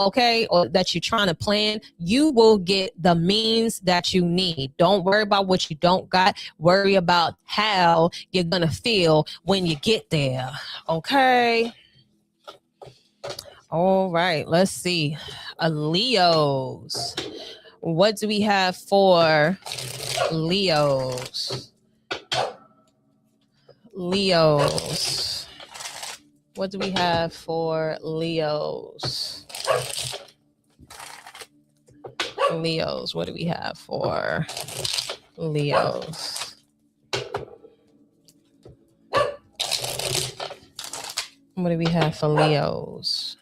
okay, or that you're trying to plan, you will get the means that you need. Don't worry about what you don't got. Worry about how you're going to feel when you get there. Okay. All right. Let's see. Leos. What do we have for Leos? Leos. What do we have for Leos? Leos. What do we have for Leos? What do we have for Leos?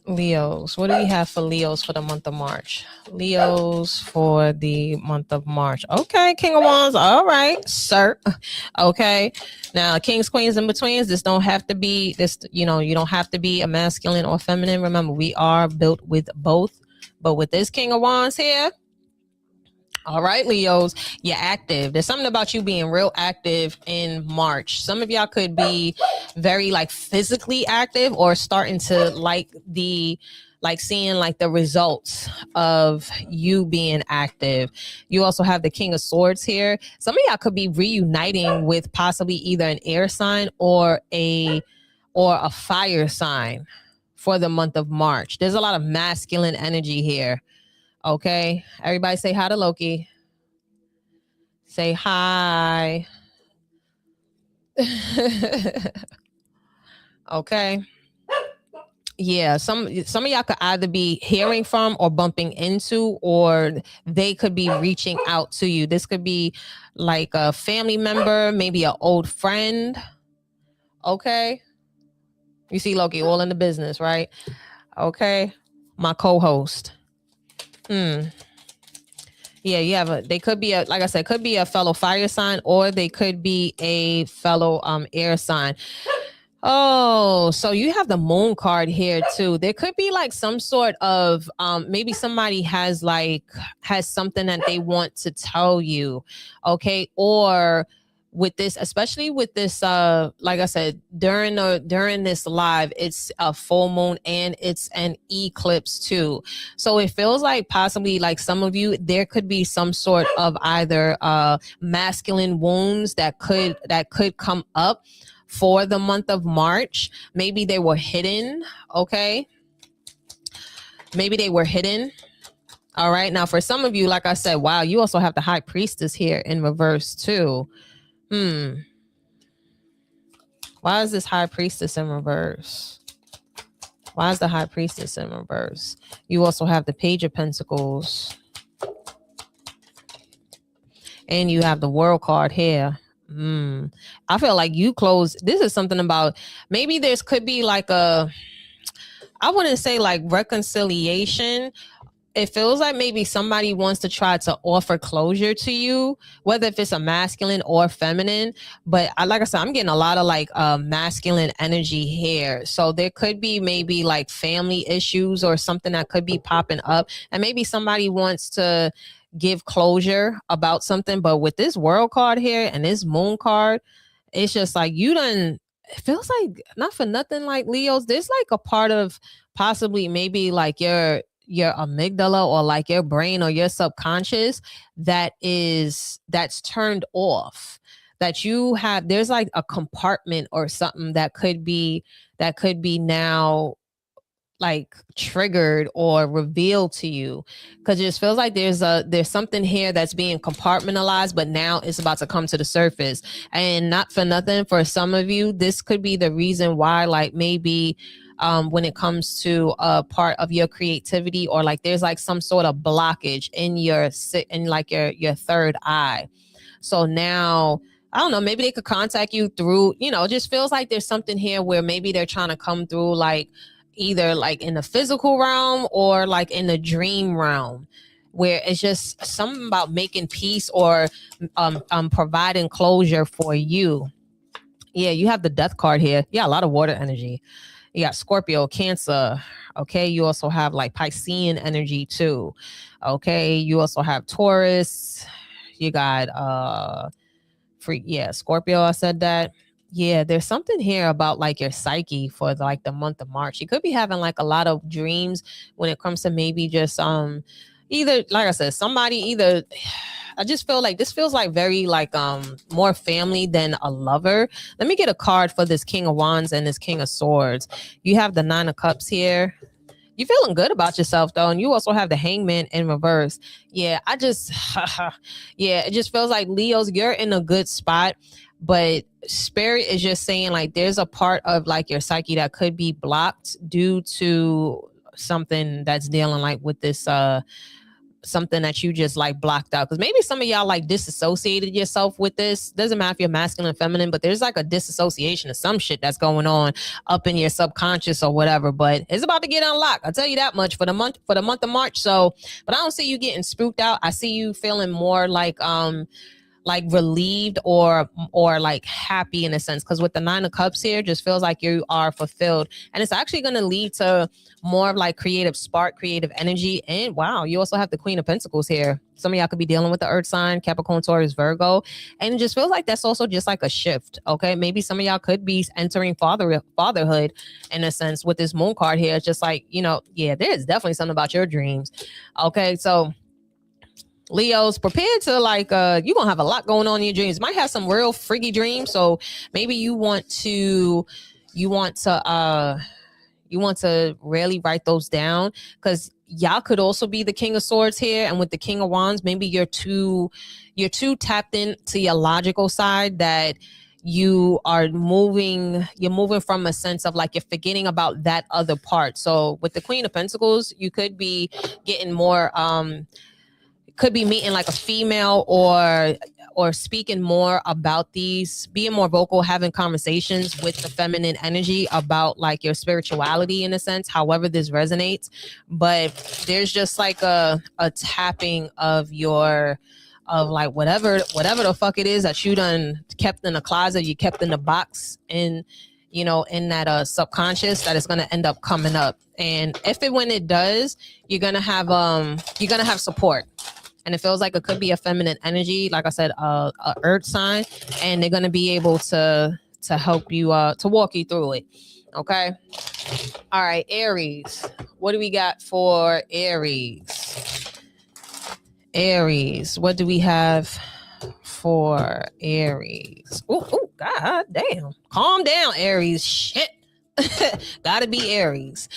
Leos. What do we have for Leos for the month of March? Leos for the month of March. Okay, King of Wands. All right, sir. Okay. Now, kings, queens, and betweens, this don't have to be this, you know, you don't have to be a masculine or feminine. Remember, we are built with both. But with this King of Wands here, all right, Leos, you're active. There's something about you being real active in March. Some of y'all could be very like physically active or starting to seeing like the results of you being active. You also have the King of Swords here. Some of y'all could be reuniting with possibly either an air sign or a fire sign for the month of March. There's a lot of masculine energy here. Okay, everybody say hi to Loki. Say hi. Okay. Yeah, some of y'all could either be hearing from or bumping into, or they could be reaching out to you. This could be like a family member, maybe an old friend. Okay. You see Loki all in the business, right? Okay. My co-host. Yeah, you have they could be like I said, could be a fellow fire sign, or they could be a fellow air sign. Oh, so you have the Moon card here too. There could be like some sort of maybe somebody has something that they want to tell you. Okay. Or with this, especially with this, like I said, during this live, it's a full moon and it's an eclipse too. So it feels like possibly like some of you, there could be some sort of either masculine wounds that could come up for the month of March. Maybe they were hidden. Okay. Maybe they were hidden. All right. Now, for some of you, like I said, wow, you also have the High Priestess here in reverse too. Why is this High Priestess in reverse? Why is the High Priestess in reverse? You also have the Page of Pentacles. And you have the World card here. I feel like you close. This is something about maybe there's could be like I wouldn't say like reconciliation. It feels like maybe somebody wants to try to offer closure to you, whether if it's a masculine or feminine. But like I said, I'm getting a lot of like masculine energy here. So there could be maybe like family issues or something that could be popping up. And maybe somebody wants to give closure about something. But with this World card here and this Moon card, it's just like it feels like, not for nothing, like Leos, there's like a part of possibly maybe like your amygdala or like your brain or your subconscious that's turned off, that there's like a compartment or something that could be now like triggered or revealed to you, because it just feels like there's something here that's being compartmentalized, but now it's about to come to the surface. And not for nothing, for some of you, this could be the reason why, like, maybe when it comes to a part of your creativity, or like there's like some sort of blockage in your third eye. So now, I don't know, maybe they could contact you through, it just feels like there's something here where maybe they're trying to come through, like either like in the physical realm or like in the dream realm, where it's just something about making peace or providing closure for you. Yeah, you have the death card here. Yeah, a lot of water energy. You got Scorpio, Cancer. Okay, you also have like Piscean energy too. Okay, you also have Taurus. You got Scorpio, I said that. Yeah, there's something here about like your psyche for like the month of March. You could be having like a lot of dreams when it comes to maybe just either, like I said, somebody either. I just feel like this feels like very like more family than a lover. Let me get a card for this King of Wands and this King of Swords. You have the Nine of Cups here. You're feeling good about yourself though, and you also have the Hangman in reverse. Yeah, it just feels like Leos, you're in a good spot, but Spirit is just saying like there's a part of like your psyche that could be blocked due to something that's dealing like with this something that you just like blocked out, because maybe some of y'all like disassociated yourself with this. Doesn't matter if you're masculine or feminine, but there's like a disassociation of some shit that's going on up in your subconscious or whatever, but it's about to get unlocked. I'll tell you that much for the month of March. So, but I don't see you getting spooked out. I see you feeling more like relieved or like happy in a sense, because with the Nine of Cups here, just feels like you are fulfilled, and it's actually going to lead to more of like creative spark, creative energy. And wow, you also have the Queen of Pentacles here. Some of y'all could be dealing with the earth sign, Capricorn, Taurus, Virgo, and it just feels like that's also just like a shift. Okay, maybe some of y'all could be entering fatherhood in a sense with this Moon card here. It's just like, there's definitely something about your dreams. Okay, so Leos, prepare to like you're gonna have a lot going on in your dreams. Might have some real freaky dreams, so maybe you want to really write those down, because y'all could also be the King of Swords here, and with the King of Wands, maybe you're too tapped into your logical side that you're moving from a sense of like you're forgetting about that other part. So with the Queen of Pentacles, you could be getting more could be meeting like a female or speaking more about these, being more vocal, having conversations with the feminine energy about like your spirituality in a sense, however this resonates. But there's just like a tapping of like whatever the fuck it is that you done kept in a closet, you kept in a box in that subconscious, that is going to end up coming up. And when it does, you're going to have support. And it feels like it could be a feminine energy, like I said, a earth sign, and they're going to be able to help you, to walk you through it. Okay. All right, Aries. What do we got for Aries? Aries. What do we have for Aries? Oh, god damn. Calm down, Aries. Shit. Gotta be Aries.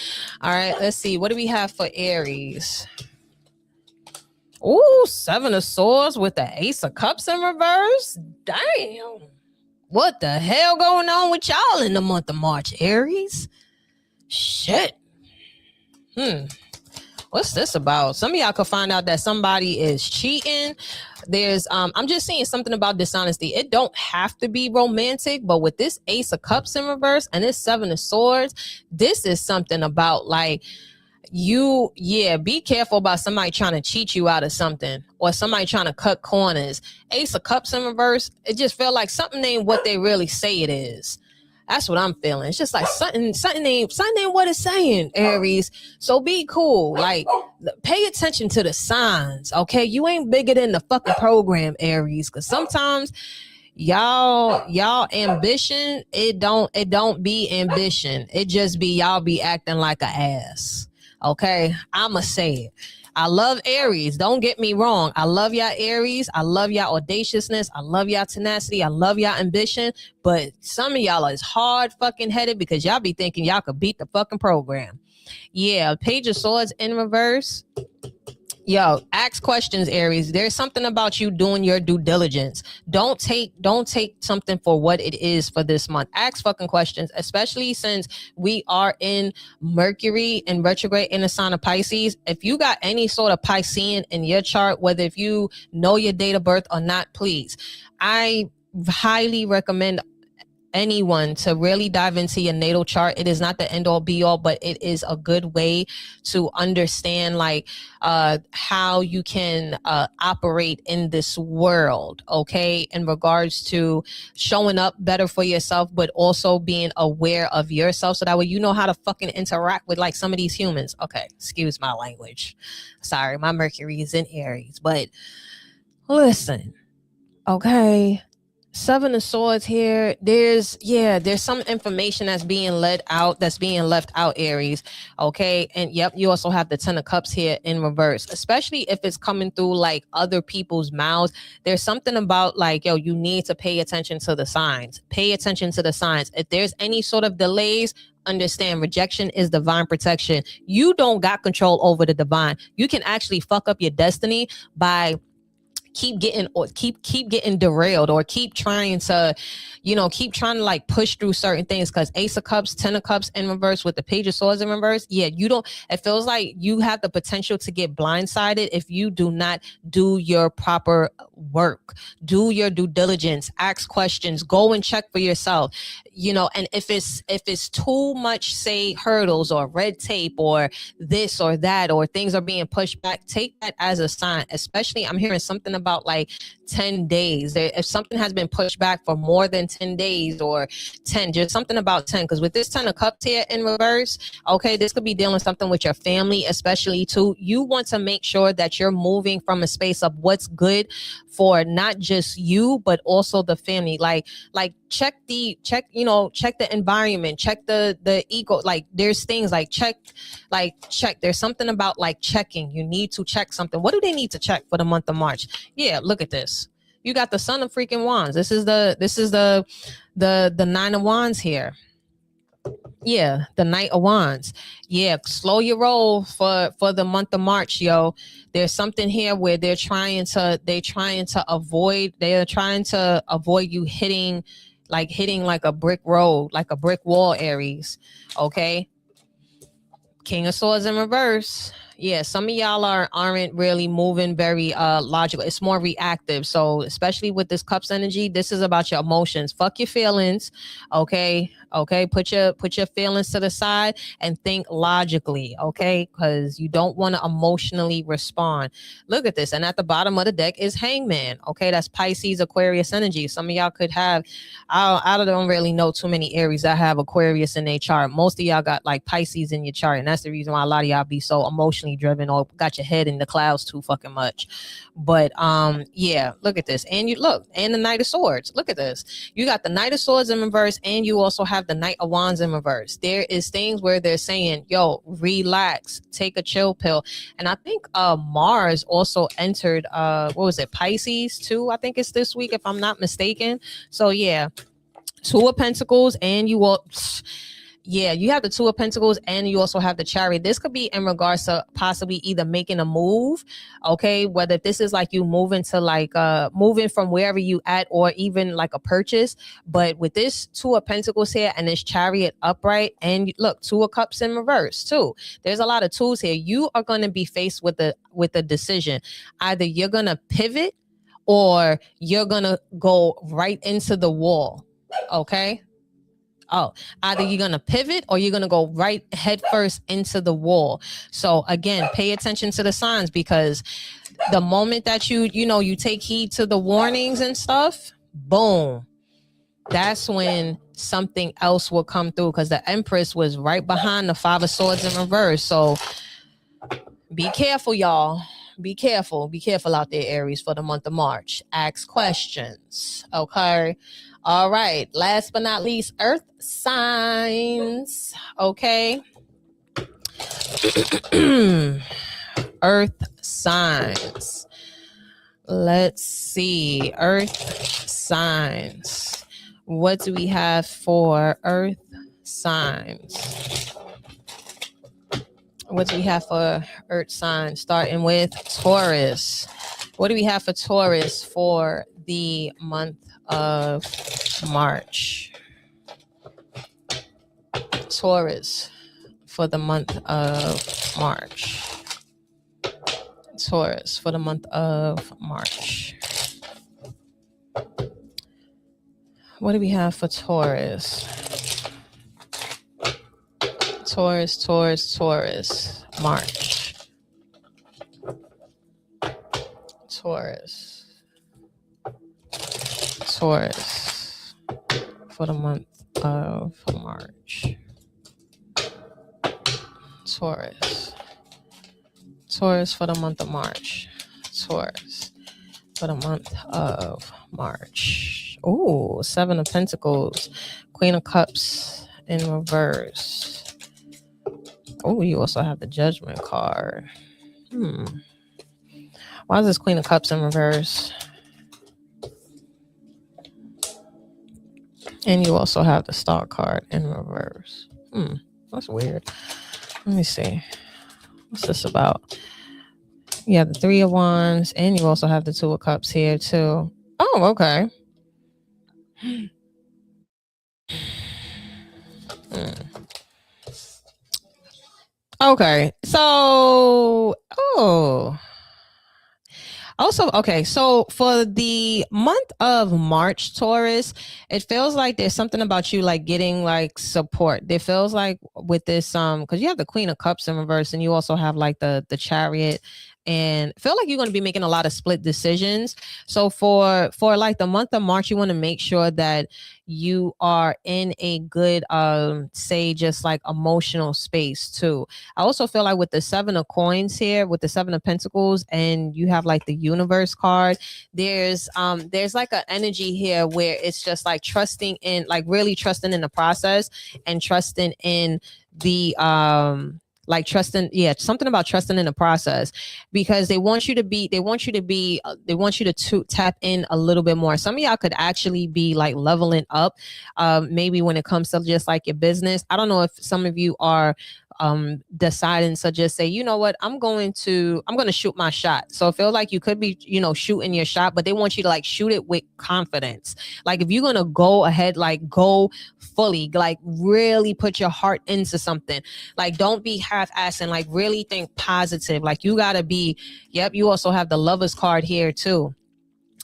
All right, let's see. What do we have for Aries? Ooh, Seven of Swords with the Ace of Cups in reverse. Damn. What the hell going on with y'all in the month of March, Aries? Shit. What's this about? Some of y'all could find out that somebody is cheating. There's I'm just seeing something about dishonesty. It don't have to be romantic, but with this Ace of Cups in reverse and this Seven of Swords, this is something about like be careful about somebody trying to cheat you out of something, or somebody trying to cut corners. Ace of Cups in reverse, it just felt like something ain't what they really say it is. That's what I'm feeling. It's just like something ain't what it's saying, Aries. So be cool. Like, pay attention to the signs, okay? You ain't bigger than the fucking program, Aries, because sometimes y'all ambition, it don't be ambition. It just be y'all be acting like a ass. Okay, I'ma say it. I love Aries. Don't get me wrong. I love y'all Aries. I love y'all audaciousness. I love y'all tenacity. I love y'all ambition. But some of y'all is hard fucking headed because y'all be thinking y'all could beat the fucking program. Yeah, Page of Swords in reverse. Yo, ask questions, Aries. There's something about you doing your due diligence. Don't take something for what it is for this month. Ask fucking questions, especially since we are in Mercury in retrograde in the sign of Pisces. If you got any sort of Piscean in your chart, whether if you know your date of birth or not, please, I highly recommend anyone to really dive into your natal chart. It is not the end all be all, but it is a good way to understand like how you can operate in this world, okay, in regards to showing up better for yourself, but also being aware of yourself, so that way you know how to fucking interact with like some of these humans. Okay, excuse my language, sorry, my Mercury is in Aries, but listen, okay, Seven of Swords here. There's some information that's being left out, Aries. Okay. And yep, you also have the Ten of Cups here in reverse, especially if it's coming through like other people's mouths. There's something about like, yo, you need to pay attention to the signs. Pay attention to the signs. If there's any sort of delays, understand rejection is divine protection. You don't got control over the divine. You can actually fuck up your destiny by keep getting derailed, or keep trying to like push through certain things, because Ace of Cups, Ten of Cups in reverse with the Page of Swords in reverse, it feels like you have the potential to get blindsided if you do not do your proper work, do your due diligence, ask questions, go and check for yourself, and if it's too much, say, hurdles or red tape or this or that, or things are being pushed back, take that as a sign. Especially I'm hearing something about like 10 days. If something has been pushed back for more than 10 days or 10, just something about 10, because with this Ten of Cups here in reverse, okay, this could be dealing something with your family, especially too. You want to make sure that you're moving from a space of what's good for not just you, but also the family. Like check the environment, check the ego. Like there's things like check. There's something about like checking. You need to check something. What do they need to check for the month of March? Yeah, look at this. You got the Son of freaking Wands. This is the Nine of Wands here. Yeah, the Knight of Wands. Yeah, slow your roll for the month of March, yo. There's something here where they're trying to avoid you hitting like a brick road, like a brick wall, Aries. Okay. King of Swords in reverse. Yeah, some of y'all aren't really moving very logical. It's more reactive. So especially with this Cups energy, this is about your emotions. Fuck your feelings. Okay. Put your feelings to the side and think logically. Okay, because you don't want to emotionally respond. Look at this, and at the bottom of the deck is Hangman. Okay, that's Pisces, Aquarius energy. Some of y'all could have. I don't really know too many Aries that have Aquarius in their chart. Most of y'all got like Pisces in your chart, and that's the reason why a lot of y'all be so emotionally driven or got your head in the clouds too fucking much. But yeah, look at this, and and the Knight of Swords. Look at this. You got the Knight of Swords in reverse, and you also have the Knight of Wands in reverse. There is things where they're saying, yo, relax, take a chill pill. And I think Mars also entered what was it, Pisces too? I think it's this week if I'm not mistaken. So yeah, Two of Pentacles, and you will. Yeah, you have the Two of Pentacles, and you also have the Chariot. This could be in regards to possibly either making a move, okay, whether this is like you moving to like moving from wherever you at, or even like a purchase. But with this Two of Pentacles here and this Chariot upright, and look, Two of Cups in reverse too. There's a lot of tools here. You are going to be faced with a decision. Either you're going to pivot, or you're going to go right into the wall, okay? Oh, either you're going to pivot or you're going to go right head first into the wall. So again, pay attention to the signs, because the moment that you take heed to the warnings and stuff, boom, that's when something else will come through, because the Empress was right behind the Five of Swords in reverse. So be careful, y'all. Be careful out there, Aries, for the month of March. Ask questions, okay? All right, last but not least, earth signs, okay? Earth signs. Let's see, earth signs. What do we have for earth signs? What do we have for Earth sign? Starting with Taurus. What do we have for Taurus for the month of March? Taurus for the month of March. Taurus for the month of March. What do we have for Taurus? Taurus, March. Taurus for the month of March. Taurus for the month of March. Taurus for the month of March. Oh, 7 of Pentacles, Queen of Cups in reverse. Oh, you also have the Judgment card. Why is this Queen of Cups in reverse? And you also have the Star card in reverse. That's weird. Let me see. What's this about? You have the 3 of Wands, and you also have the 2 of Cups here too. Oh, okay. Okay, so also, okay, so for the month of March, Taurus, it feels like there's something about you like getting like support. It feels like with this, because you have the Queen of Cups in reverse, and you also have like the Chariot, and feel like you're going to be making a lot of split decisions. So for like the month of March, you want to make sure that you are in a good, say, just like emotional space too. I also feel like with the 7 of Coins here, with the 7 of Pentacles, and you have like the Universe card, there's like an energy here where it's just like trusting in, like really trusting in the process, and trusting in the like trusting, something about trusting in the process, because they want you to tap in a little bit more. Some of y'all could actually be like leveling up, maybe when it comes to just like your business. I don't know if some of you are deciding to just say, you know what, I'm going to shoot my shot. So I feel like you could be, shooting your shot, but they want you to like shoot it with confidence. Like if you're going to go ahead, like go fully, like really put your heart into something. Like don't be half-assed, and like really think positive. Like you got to be, you also have the Lovers card here too.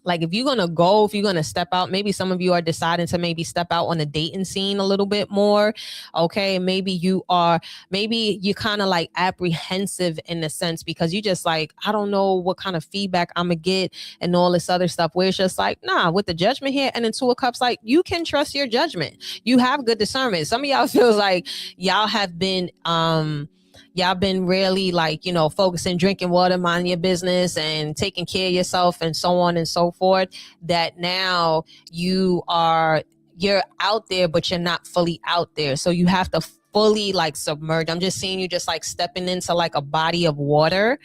Like if you're going to step out, maybe some of you are deciding to maybe step out on the dating scene a little bit more. Okay. Maybe you're kind of like apprehensive in a sense, because you just like, I don't know what kind of feedback I'm going to get and all this other stuff, where it's just like, nah, with the Judgment here and then 2 of Cups, like you can trust your judgment. You have good discernment. Some of y'all feels like y'all have been, y'all been really like, focusing, drinking water, minding your business and taking care of yourself and so on and so forth, that now you're out there, but you're not fully out there. So you have to fully like submerge. I'm just seeing you just like stepping into like a body of water.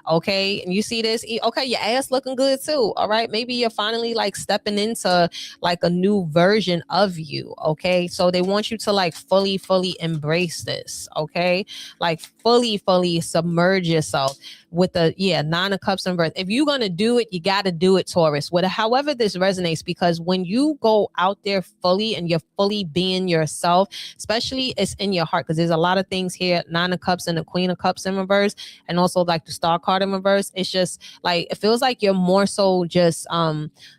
Okay. And you see this? Okay. Your ass looking good too. All right. Maybe you're finally like stepping into like a new version of you. Okay. So they want you to like fully embrace this. Okay. Like fully submerge yourself with the 9 of Cups in reverse. If you're going to do it, you got to do it, Taurus. However this resonates, because when you go out there fully and you're fully being yourself, especially it's in your heart, because there's a lot of things here, 9 of Cups and the Queen of Cups in reverse, and also like the Star card in reverse. It's just like, it feels like you're more so just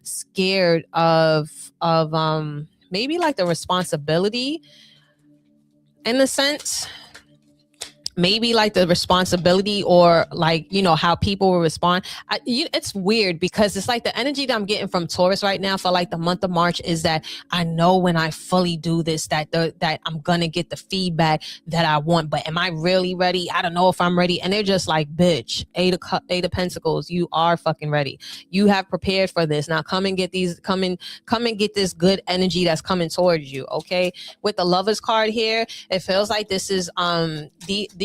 scared of maybe like the responsibility in a sense. Maybe like the responsibility, or like, how people will respond. It's weird, because it's like the energy that I'm getting from Taurus right now for like the month of March is that I know when I fully do this, that I'm gonna get the feedback that I want. But am I really ready? I don't know if I'm ready. And they're just like, bitch, 8 of Pentacles, you are fucking ready. You have prepared for this. Now come and get get this good energy that's coming towards you. Okay. With the Lovers card here, it feels like this is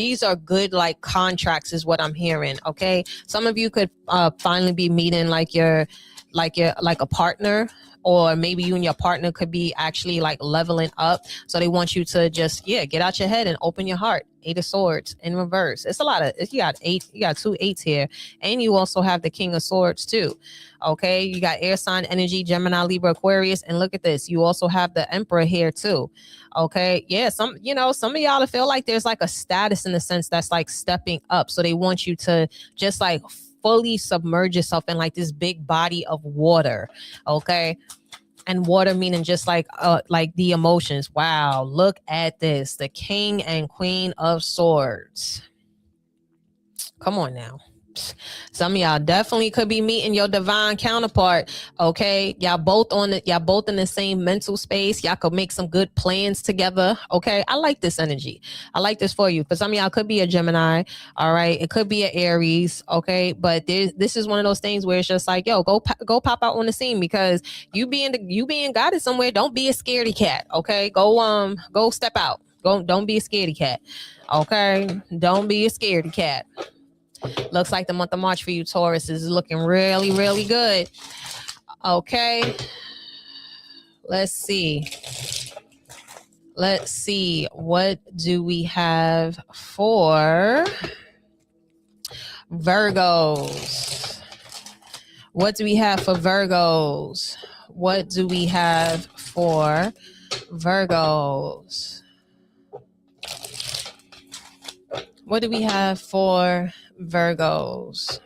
these are good like contracts is what I'm hearing. Okay. Some of you could finally be meeting like your like a partner, or maybe you and your partner could be actually like leveling up. So they want you to just, get out your head and open your heart. 8 of Swords in reverse. It's a lot of, you got 2 8s here. And you also have the King of Swords too. Okay. You got air sign energy, Gemini, Libra, Aquarius. And look at this. You also have the Emperor here too. Okay. Yeah. Some of y'all feel like there's like a status in the sense that's like stepping up. So they want you to just like fully submerge yourself in like this big body of water. Okay. And water meaning just like the emotions. Wow, look at this. The King and Queen of Swords. Come on now. Some of y'all definitely could be meeting your divine counterpart. Okay, y'all both in the same mental space. Y'all could make some good plans together. Okay, I like this energy. I like this for you. For some of y'all, could be a Gemini. All right, it could be an Aries. Okay, but this is one of those things where it's just like, yo, go pop out on the scene, because you being guided somewhere. Don't be a scaredy cat. Okay, go step out. Don't be a scaredy cat. Okay, don't be a scaredy cat. Looks like the month of March for you, Taurus, is looking really, really good. Okay. Let's see. What do we have for Virgos? What do we have for Virgos? What do we have for Virgos? What do we have for Virgos?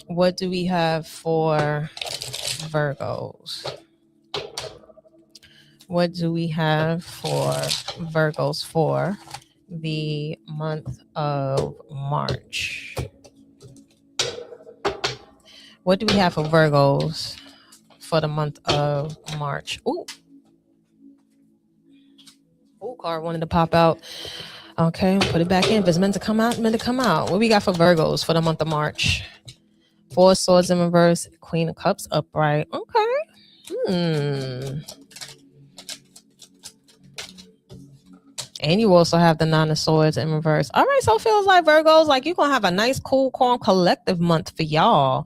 What do we have for Virgos? What do we have for Virgos for the month of March? What do we have for Virgos for the month of March? Ooh, card wanted to pop out. Okay, put it back in. If it's meant to come out, meant to come out. What we got for Virgos for the month of March? 4 Swords in reverse, Queen of Cups upright. Okay. And you also have the 9 of Swords in reverse. All right, so it feels like Virgos, like you're going to have a nice, cool, calm, collective month for y'all.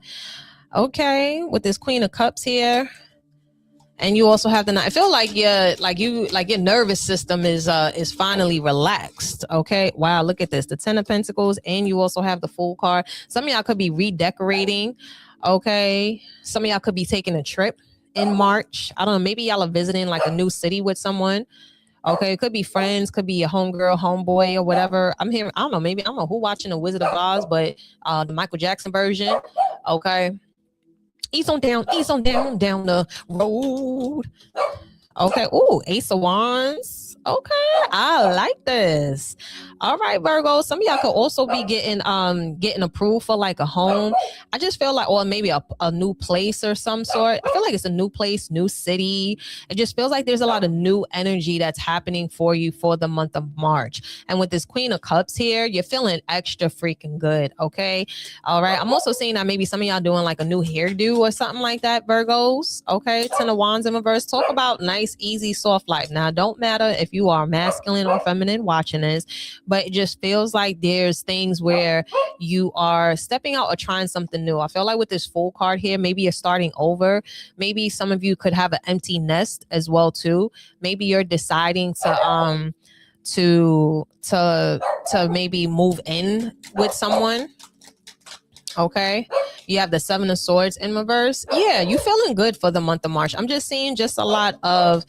Okay, with this Queen of Cups here. And you also have the 9. I feel like your nervous system is finally relaxed. Okay. Wow, look at this. The 10 of Pentacles, and you also have the Fool card. Some of y'all could be redecorating. Okay. Some of y'all could be taking a trip in March. I don't know. Maybe y'all are visiting like a new city with someone. Okay, it could be friends, could be a homegirl, homeboy, or whatever. I'm hearing, I don't know, maybe I don't know who watching The Wizard of Oz, but the Michael Jackson version. Okay. Ease on down the road. Okay. Ooh, Ace of Wands. Okay, I like this. All right, Virgo. Some of y'all could also be getting approved for like a home. I just feel like, or maybe a new place or some sort. I feel like it's a new place, new city. It just feels like there's a lot of new energy that's happening for you for the month of March. And with this Queen of Cups here, you're feeling extra freaking good. Okay. All right. I'm also seeing that maybe some of y'all doing like a new hairdo or something like that, Virgos. Okay. 10 of Wands in reverse. Talk about nice, easy, soft life. Now, it don't matter if you are masculine or feminine watching this, but it just feels like there's things where you are stepping out or trying something new. I feel like with this Fool card here, maybe you're starting over. Maybe some of you could have an empty nest as well too. Maybe you're deciding to maybe move in with someone. Okay, you have the 7 of Swords in reverse. Yeah, you feeling good for the month of March. I'm just seeing a lot of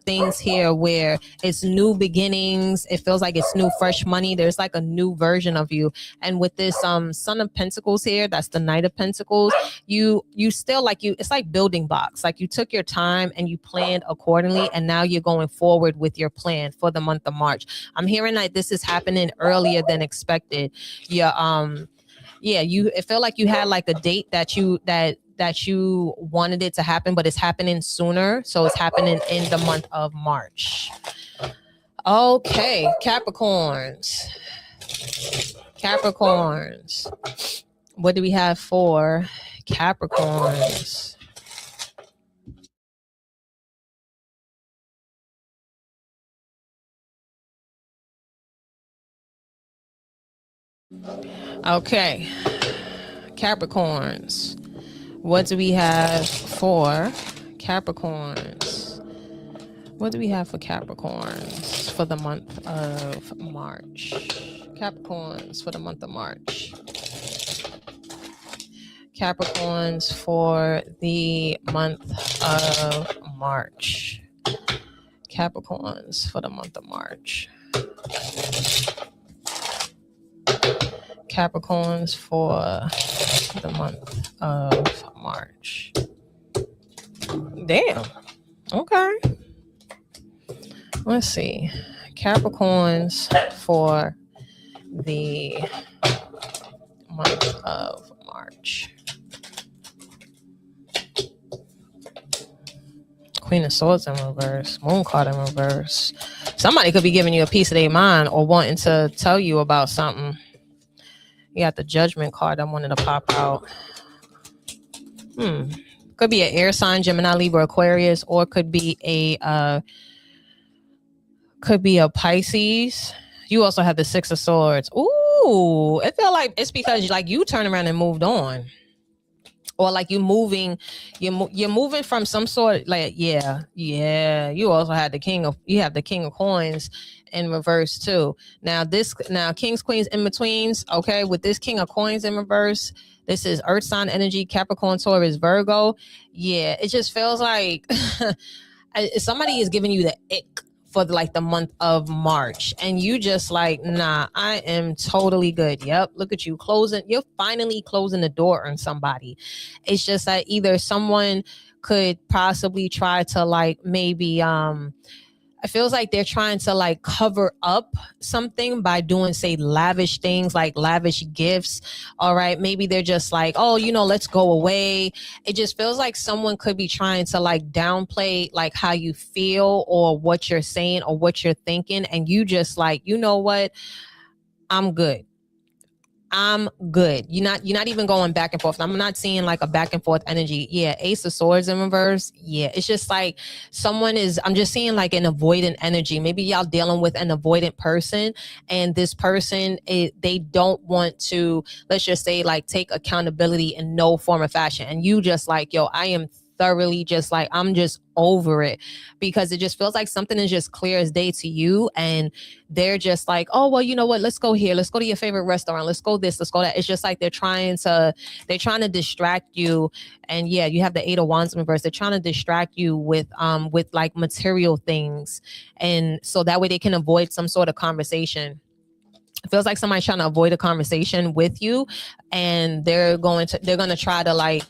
things here where it's new beginnings. It feels like it's new, fresh money. There's like a new version of you. And with this Son of Pentacles here, that's the Knight of Pentacles. You still like it's like building blocks. Like you took your time and you planned accordingly, and now you're going forward with your plan for the month of March. I'm hearing like this is happening earlier than expected. It felt like you had like a date that you wanted it to happen, but it's happening sooner. So it's happening in the month of March. Okay, Capricorns. What do we have for Capricorns? Okay, Capricorns. What do we have for Capricorns? What do we have for Capricorns for the month of March? Capricorns for the month of March. Capricorns for the month of March. Capricorns for the month of March. Capricorns for the month of March. Damn. Okay. Let's see. Capricorns for the month of March. Queen of Swords in reverse. Moon card in reverse. Somebody could be giving you a piece of their mind or wanting to tell you about something. You got the Judgment card I wanted to pop out. Could be an air sign, Gemini, Libra, Aquarius, or could be a Pisces. You also have the Six of Swords. Ooh, it feel like it's because like you turn around and moved on. Or like you're moving from some sort, like yeah. You also had the King of Coins in reverse too. Now Kings, Queens, in betweens. Okay, with this King of Coins in reverse, this is Earth sign energy, Capricorn, Taurus, Virgo. Yeah, it just feels like somebody is giving you the ick for like the month of March, and you just like, nah, I am totally good. Yep, look at you closing. You're finally closing the door on somebody. It's just that either someone could possibly try to like maybe it feels like they're trying to like cover up something by doing, say, lavish things like lavish gifts. All right. Maybe they're just like, oh, let's go away. It just feels like someone could be trying to like downplay like how you feel or what you're saying or what you're thinking. And you just like, you know what? I'm good. You're not even going back and forth. I'm not seeing like a back and forth energy. Yeah, Ace of Swords in reverse. Yeah, it's just like I'm just seeing like an avoidant energy. Maybe y'all dealing with an avoidant person, and this person, they don't want to, let's just say, like take accountability in no form or fashion. And you just like, yo, I am thoroughly just like, I'm just over it, because it just feels like something is just clear as day to you, and they're just like, oh, well, you know what, let's go here, let's go to your favorite restaurant, let's go this, let's go that. It's just like they're trying to distract you. And yeah, you have the Eight of Wands in reverse. They're trying to distract you with like material things, and so that way they can avoid some sort of conversation. It feels like somebody's trying to avoid a conversation with you, and they're going to try to like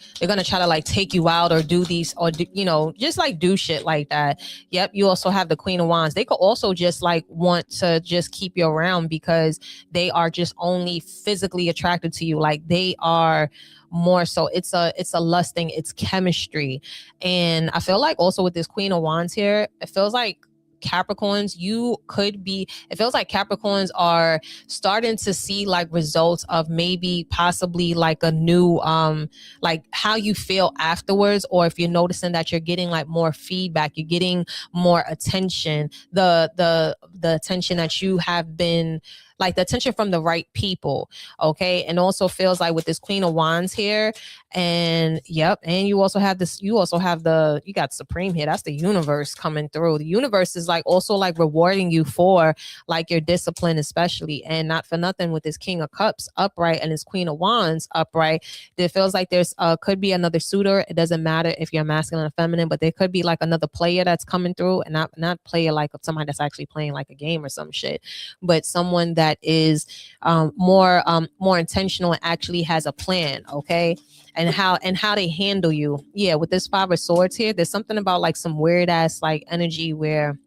take you out or do these, or just like do shit like that. Yep. You also have the Queen of Wands. They could also just like want to just keep you around because they are just only physically attracted to you. Like they are more so, it's a lust thing, it's chemistry. And I feel like also with this Queen of Wands here, it feels like Capricorns, it feels like Capricorns are starting to see like results of maybe possibly like a new like how you feel afterwards, or if you're noticing that you're getting like more feedback, you're getting more attention, the attention that you have been, like the attention from the right people. Okay. And also feels like with this Queen of Wands here, and yep. And you also have you got Supreme here. That's the universe coming through. The universe is like also like rewarding you for like your discipline, especially, and not for nothing with this King of Cups upright and this Queen of Wands upright. It feels like there's could be another suitor. It doesn't matter if you're masculine or feminine, but there could be like another player that's coming through, and not player like somebody that's actually playing like a game or some shit, but someone that is more intentional and actually has a plan. Okay. And how they handle you. Yeah, with this Five of Swords here, there's something about like some weird ass like energy where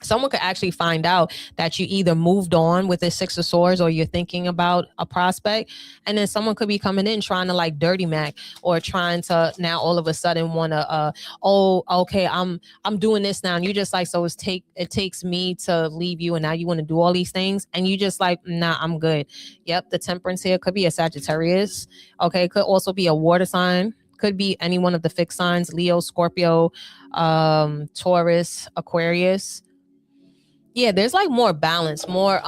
someone could actually find out that you either moved on with the Six of Swords or you're thinking about a prospect, and then someone could be coming in trying to like dirty Mac, or trying to now all of a sudden want to oh, okay, I'm doing this now, and you just like, so it takes me to leave you, and now you want to do all these things, and you just like, nah, I'm good. Yep, the Temperance here could be a Sagittarius. Okay, could also be a water sign. Could be any one of the fixed signs: Leo, Scorpio, Taurus, Aquarius. Yeah, there's like more balance, more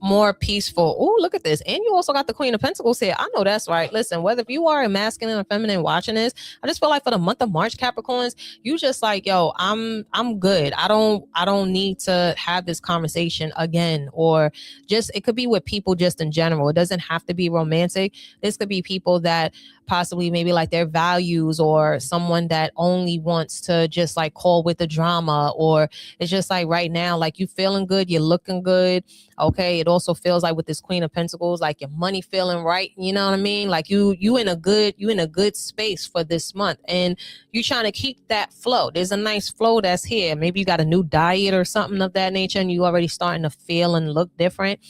more peaceful. Oh, look at this. And you also got the Queen of Pentacles here. I know that's right. Listen, whether if you are a masculine or feminine watching this, I just feel like for the month of March, Capricorns, you just like, yo, I'm good. I don't need to have this conversation again. Or just, it could be with people just in general. It doesn't have to be romantic. This could be people that possibly maybe like their values, or someone that only wants to just like call with the drama, or it's just like right now, like you feeling good, you're looking good. Okay. It also feels like with this Queen of Pentacles, like your money feeling right. You know what I mean? Like you in a good space for this month, and you trying to keep that flow. There's a nice flow that's here. Maybe you got a new diet or something of that nature, and you already starting to feel and look different.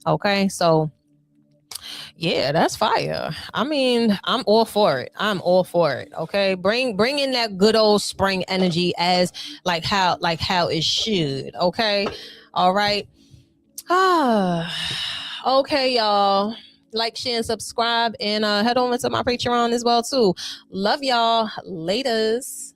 Okay. So yeah, that's fire. I mean, I'm all for it. Okay. Bring in that good old spring energy as like how it should. Okay. All right. Okay, y'all. Like, share, and subscribe, and head over to my Patreon as well too. Love y'all. Laters.